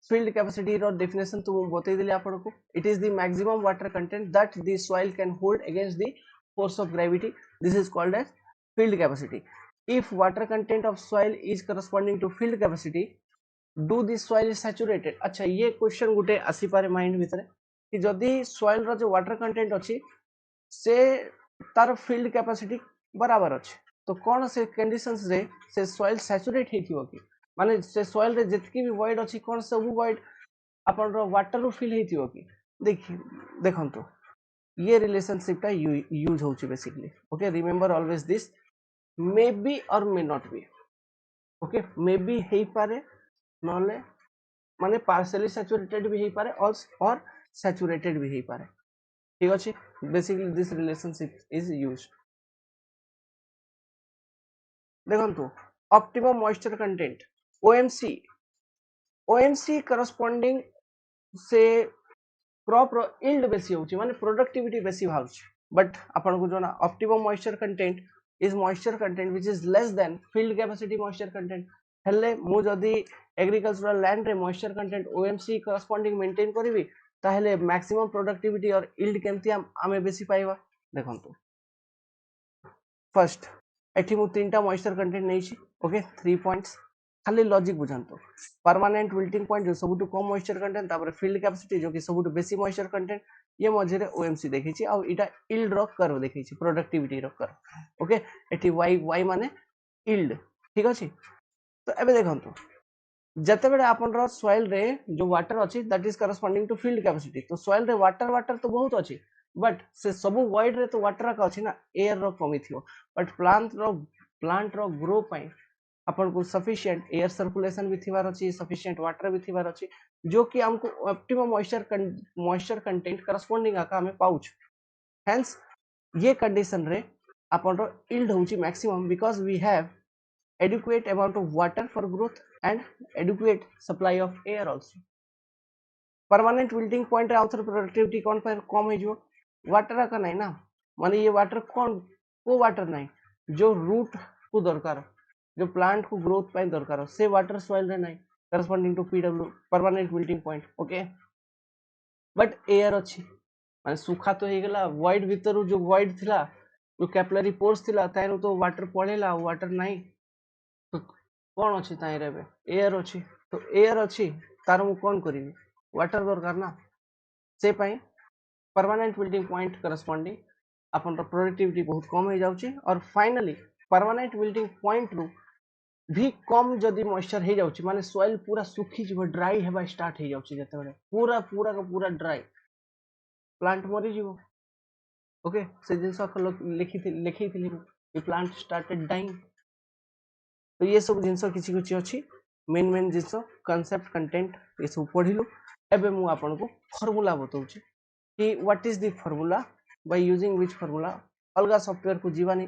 S1: field capacity रो definition तो बतै देली आपन को it is the maximum water content that the soil can hold against the force of gravity this is called as field capacity if water content of soil is corresponding to field capacity do the soil is saturated अच्छा ये question गुटे आसी पारे mind भितरे कि जदी soil रो जो water content अछि से तार field capacity बराबर अछि तो कोन से कंडीशंस रे से soil saturate हेथियो कि माने से soil रे जतकी भी void अछि कोन सब void अपन रो वाटर रो फिल हेथियो कि देखंतु ये रिलेशनशिप का यूज होछि basically okay remember always this may be और may not be okay may be हेई पारे नले माने पार्शियली सैचुरेटेड भी हेई पारे और सैचुरेटेड भी हेई पारे ठीक अछि basically this relationship is used देखंतु optimum moisture content OMC corresponding से क्रॉप रो यील्ड बेसी होची माने प्रोडक्टिविटी बेसी भाउची बट अपन को जोना optimum moisture content is moisture content which is less than field capacity moisture content हेले मु जदी एग्रीकल्चरल लैंड रे moisture content OMC corresponding maintain करबी ताहेले मैक्सिमम प्रोडक्टिविटी और यील्ड केमती आमे बेसी पाइबा देखंतु फर्स्ट एठी मु तीनटा मॉइस्चर कंटेंट नै छी ओके 3 पॉइंट्स खाली लॉजिक बुझांतो परमानेंट विल्टिंग पॉइंट जो सबुटु कम मॉइस्चर कंटेंट तापर फील्ड कैपेसिटी जो कि सबुटु बेसी मॉइस्चर कंटेंट ये मझे रे OMC देखै छी आ इटा यील्ड रो कर्व देखै छी प्रोडक्टिविटी रो कर्व ओके एठी y माने यील्ड ठीक अछि तो एबे देखंतो जते बेले आपन रो सॉइल रे जो वाटर अछि that is corresponding to field capacity तो सॉइल रे वाटर तो बहुत अछि बट से सब वॉइड रे तो वाटर का अछि ना एयर रो कमी थियो बट प्लांट रो ग्रो पई अपन को सफिशिएंट एयर सर्कुलेशन भी थिबार अछि सफिशिएंट वाटर भी थिबार अछि जो कि हमको ऑप्टिमम मॉइस्चर कंटेंट करस्पोंडिंग आका हमें पाउच हेंस ये कंडीशन रे अपन रो यील्ड होची maximum because we have adequate amount of water for growth and adequate supply of air also permanent wilting point रे आउथर प्रोडक्टिविटी कोन पर कम हे जो वाटर का नहीं ना माने ये वाटर कौन वो वाटर नहीं जो रूट को दरकार जो प्लांट को ग्रोथ पाई दरकार से वाटर सॉइल रे नहीं corresponding to PW permanent wilting point okay but air अछि माने सुखा तो हे गेला वॉइड भीतर जो वॉइड थिला जो कैपिलरी पोर्स थिला ताइनो तो वाटर पळेला वाटर नहीं तो कौन अछि ताई रे एयर अछि तो एयर अच्छी तार मु कौन करी वाटर दरकार ना से पाई परमानेंट मेल्टिंग पॉइंट करस्पॉन्डिंग अपन प्रोडक्टिविटी बहुत कम हो जाउची और फाइनली परमानेंट मेल्टिंग पॉइंट रु भी कम जदि मॉइस्चर हो जाउची माने सॉइल पूरा सुखी जीव ड्राई हेबा स्टार्ट हो जाउची जते बेले पूरा पूरा का पूरा ड्राई प्लांट मरी जीव ओके से जिनस लिखी थी प्लांट स्टार्टेड डाइंग तो ये सब जिनस किसी किसी अच्छी मेन मेन जिनस कॉन्सेप्ट कंटेंट ये सब पढ़िलु एबे मु आपन को फार्मूला बताउची कि what is the formula by using which formula अलगा सॉफ्टवेयर को जीवानी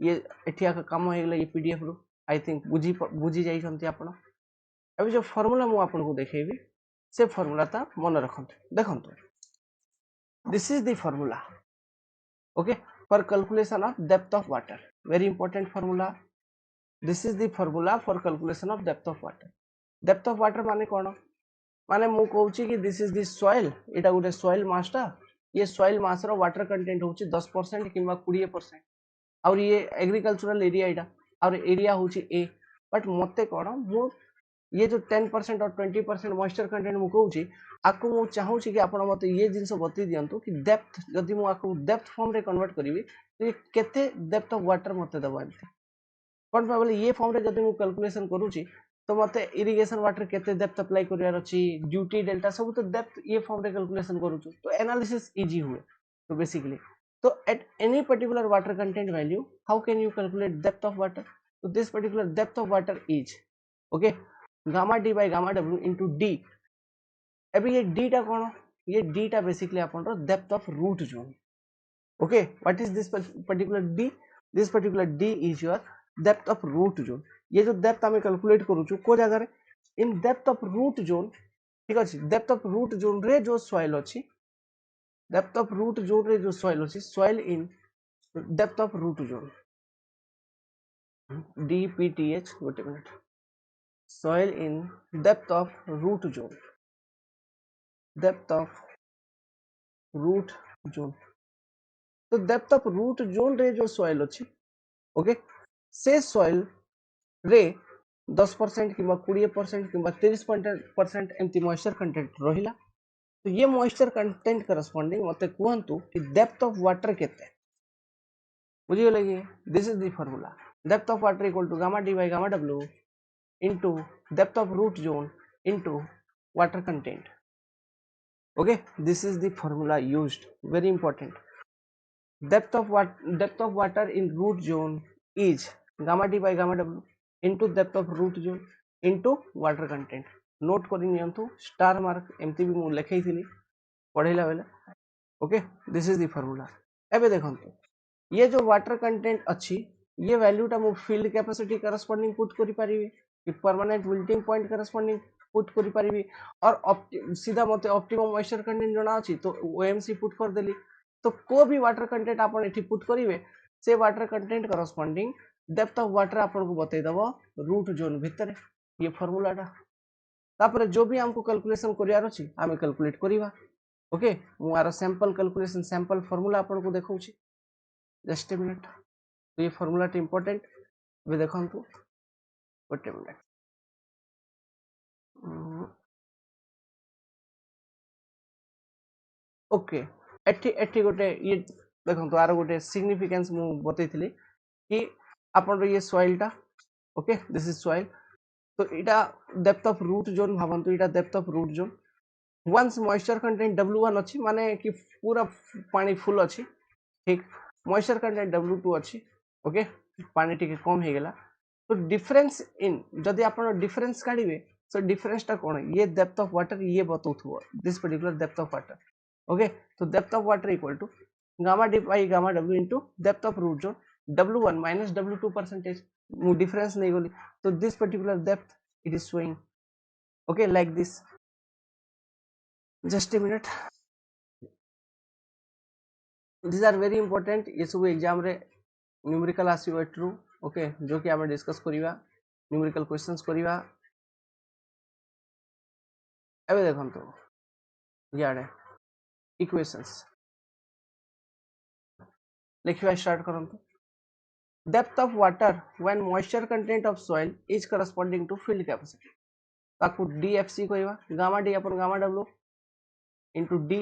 S1: ये एठिया का काम हो गेला ये पीडीएफ रो आई थिंक बुझी जाई छंती आपण एबे जो फार्मूला मु आपन को देखेबी से फार्मूला ता मन रखंतु देखंतु this is the formula okay for calculation of depth of water very important formula this is the formula for calculation of depth of water माने कौन माने मु कहूची कि this is the soil एटा गोटे soil mass टा ये soil mass रो water content होची 10% किंबा 20% और ये agricultural area एटा और area होची A बट मते कौन मु ये जो 10% और 20% मॉइस्चर कंटेंट मु कहूची आपको मु चाहूची कि आपण मते ये जिंस बतई दियंतु कि डेप्थ जदि मु आपको डेप्थ फॉर्म रे कन्वर्ट करिवि तो ये केते डेप्थ ऑफ वाटर मते दबा एंती कोन बोले ये फॉर्म रे जदि मु कैलकुलेशन करूची तो मते इरिगेशन वाटर केते डेप्थ अप्लाई करियार अछि ड्यूटी डेल्टा सब तो डेप्थ ये फॉर्म रे कैलकुलेशन करूछु तो एनालिसिस इजी हुए तो बेसिकली तो at any particular water content value how can you calculate depth of water तो this particular depth of water is okay gamma D by gamma W into D अभी ये D टा कौन ये D टा बेसिकली अपन depth of root zone okay what is this particular D this particular D is your depth of root zone ये जो depth हमें कैलकुलेट करूछु को जगह रे इन डेप्थ ऑफ रूट जोन ठीक अछि डेप्थ ऑफ रूट जोन रे जो सॉइल अछि डेप्थ ऑफ रूट जोन रे जो सॉइल अछि soil in depth of root zone DPTH गोटे minute soil in depth of root zone तो डेप्थ ऑफ रूट जोन रे जो सॉइल अछि ओके से सॉइल रे 10% किंबा 20% किंबा 30% एमती मॉइस्चर कंटेंट रहिला तो ये मॉइस्चर कंटेंट करस्पॉन्डिंग मते कहंतु कि डेप्थ ऑफ वाटर केते बुझि गेलै कि this is the formula depth of water equal to gamma D by gamma W into depth of root zone into water content okay this is the formula used very important depth of water in root zone is gamma d by gamma w into depth of root zone into water content note करि नियंतु star mark एमती भी मु लिखैथिली पढैला बेले okay this is the formula एबे देखंतु ये जो water content अच्छी ये वैल्यू टा मु फील्ड कैपेसिटी करस्पॉन्डिंग पुट करि परिबे कि permanent melting point corresponding put करि परिबे और सीधा मते ऑप्टिमम मॉइस्चर कंटेंट जणा अछि तो ओएमसी पुट कर देली तो को भी वाटर कंटेंट आपण एठी पुट करिवे से water content corresponding depth of water आपण को बतै दबो रूट जोन भीतर ये फार्मूला टा तापर जो भी हमको कैलकुलेशन करियार अछि हमें कैलकुलेट करिवा ओके मु आर सैंपल कैलकुलेशन सैंपल फार्मूला आपण को देखौछि जस्ट ए मिनट तो ये फार्मूला टा इंपोर्टेंट वे देखंतु गोटे मिनट ओके एठी एठी गोटे ये देखंतु आरो गोटे सिग्निफिकेंस मु बतैथिली कि आपण ये सॉइल टा ओके दिस इज सॉइल तो इटा डेप्थ ऑफ रूट जोन भावंतु इटा depth of root zone once moisture content W1 अछि माने कि पूरा पानी फुल अछि ठीक मॉइस्चर कंटेंट W2 अछि ओके पानी टिके कम हे गेला तो डिफरेंस इन जदि आपण डिफरेंस काढिबे सो डिफरेंस टा कोन ये डेप्थ ऑफ वाटर ये बतौथुवा this particular depth of water okay तो depth of water equal to gamma D by gamma w into depth of root zone W1 minus W2 percentage difference नहीं गोली तो this particular depth it is showing okay like this just a minute these are very important ये सब exam रे numerical आसीबो true okay जो कि हम discuss करिवा न्यूमेरिकल क्वेश्चंस करिवा एबे देखंतो याडे इक्वेशंस लिखिवा स्टार्ट करंतो depth of water when moisture content of soil is corresponding to field capacity ताकू डीएफसी कहवा gamma D upon gamma W into d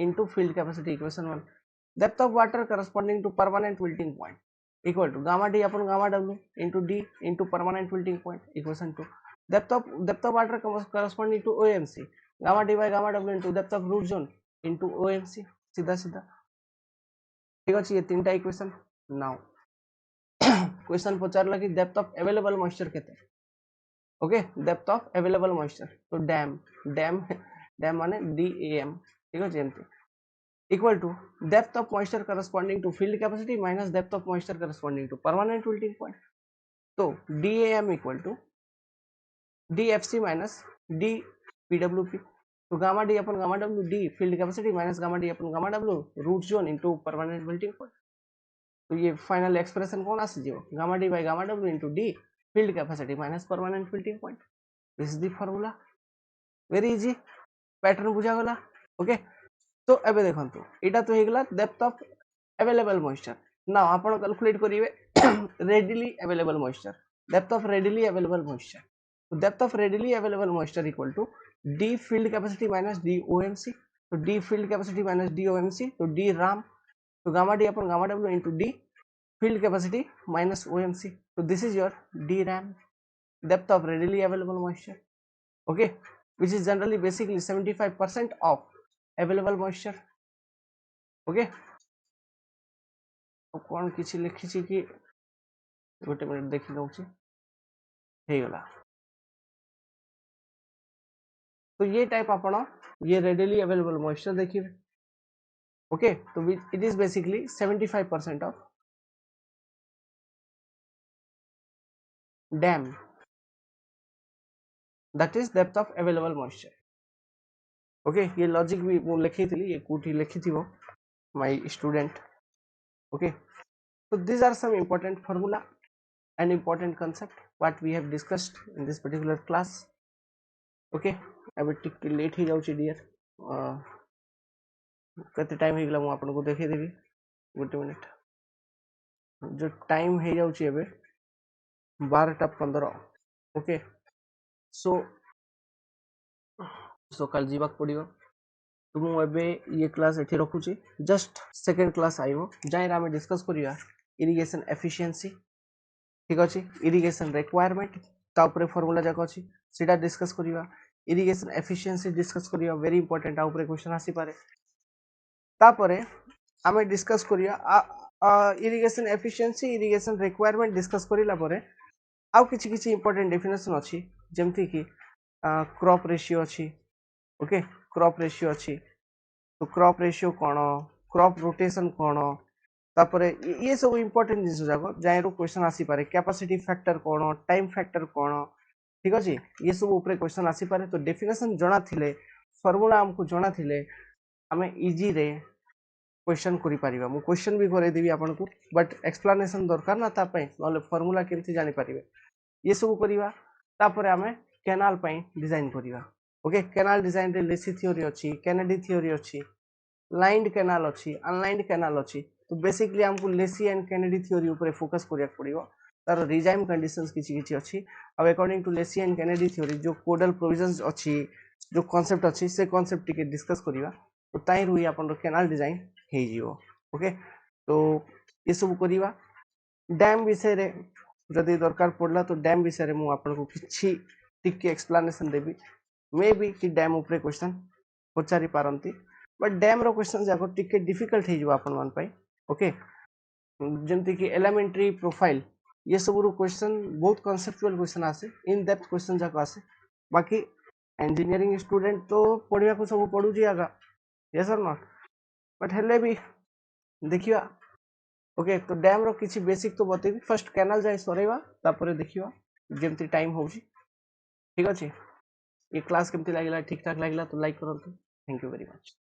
S1: into field capacity equation 1 depth of water corresponding to permanent wilting point equal to gamma d upon gamma w into d into permanent wilting point equation 2 depth of water corresponding to OMC gamma d by gamma w into depth of root zone into OMC सीधा सीधा ठीक अछि ये तीनटा equation now question पचारला कि depth of available moisture केते okay depth of available moisture तो dam dam dam माने DAM ठीक अछि एमती equal to depth of moisture corresponding to field capacity minus depth of moisture corresponding to permanent wilting point. So DAM equal to DFC minus DPWP. So gamma D upon gamma W D field capacity minus gamma D upon gamma W root zone into permanent wilting point. तो ये final expression कौन आसीजिव gamma D by gamma W into D field capacity minus permanent wilting point this is the formula very easy pattern बुझा गला okay तो एबे देखंतु एटा तो हेगला depth of available moisture now आपण कैलकुलेट करिवे readily available moisture depth of readily available moisture तो depth of readily available moisture equal to D field capacity minus D OMC तो D field capacity minus D OMC तो D Ram तो gamma D upon gamma W into d field capacity minus OMC so this is your D RAM depth of readily available moisture okay which is generally basically 75% of available moisture okay तो कौन किसी लिखी छि कि गोटे minute देखि दउछि हे गला तो ये टाइप आपण ये readily available moisture देखिबे okay so it is basically 75% of dam that is depth of available moisture okay ये लॉजिक भी मु लिखी थी ये कोठी लिखी थी वो my student okay so these are some important formula and important concept what we have discussed in this particular class okay अब टिक लेट ही जाउची डियर कते टाइम हेगला मु आपन को देखै देबी गोटे मिनिट जो टाइम हे जाउची एबे 12:15 ओके सो सकाल जीवाक पड़ियो तो मु एबे ये क्लास एठी रखुची जस्ट सेकंड क्लास आइबो जाय रा हम डिस्कस करिया इरिगेशन एफिशिएंसी ठीक अछि इरिगेशन रिक्वायरमेंट ता ऊपर फार्मूला जाक अछि सेटा डिस्कस करिया इरिगेशन एफिशिएंसी डिस्कस करिया वेरी इंपोर्टेंट आ ऊपर क्वेश्चन आसी पारे ता परे हमें डिस्कस करिया irrigation efficiency irrigation requirement discuss करिला परे आउ किछि किछि इंपोर्टेंट डेफिनेशन अछि जेमति कि क्रॉप रेशियो अछि ओके क्रॉप रेशियो अछि तो क्रॉप रेशियो कोन क्रॉप रोटेशन कोन तापरे ये सब इंपोर्टेंट जिनिस जाको जायरो क्वेश्चन आसी पारे कैपेसिटी फैक्टर कोन टाइम फैक्टर कोन ठीक अछि ये सब ऊपर क्वेश्चन आसी पारे तो डेफिनेशन जणा थिले फार्मूला हमको जणा थिले हमें इजी रे क्वेश्चन करि परिबा मु क्वेश्चन भी करे देबी आपन को बट एक्सप्लेनेशन दरकार ना ता पय नले फार्मूला केमति जानि परिबे ये सब करिवा तापरे हमें कैनाल पय डिजाइन करिवा ओके कैनाल डिजाइन रे लेसी थ्योरी अछि केनेडी थ्योरी अछि लाइंड कैनाल अछि अनलाइंड कैनाल अछि तो बेसिकली हमको लेसी एंड केनेडी थ्योरी ऊपर फोकस करिया पड़िबो तार रिजाइम कंडीशंस किछि किछि अछि अब according to Lacey and Kennedy theory जो कोडल प्रोविजंस अछि जो कांसेप्ट अछि से कांसेप्ट टिके डिस्कस करिवा तो ताई रुई अपन कैनाल डिजाइन हे जिवो ओके तो ये सब करिवा डैम विषय रे जदि दरकार पड़ला तो डैम विषय रे मु आपन को किछि टिके एक्सप्लेनेशन देबी मे बी कि डैम ऊपर क्वेश्चन पचारि पारंती बट डैम रो क्वेश्चन जाको टिके डिफिकल्ट हे जिवो आपन मान पई ओके जेमति कि एलिमेंटरी प्रोफाइल ये सब रो क्वेश्चन बहुत कॉन्सेप्चुअल क्वेश्चन आसे इन डेप्थ क्वेश्चन जाको आसे बाकी इंजीनियरिंग स्टूडेंट तो पढिया को सब पढु जी आगा यस और नॉट बट हेले भी देखिया ओके तो डैम रो किछि बेसिक तो बतेबी फर्स्ट कैनाल जाय सरेवा तापरे देखिवा जेमति टाइम होउची ठीक अछि ये क्लास केमति लागिला ठीक ठाक लागिला तो लाइक करंतु थैंक यू वेरी मच।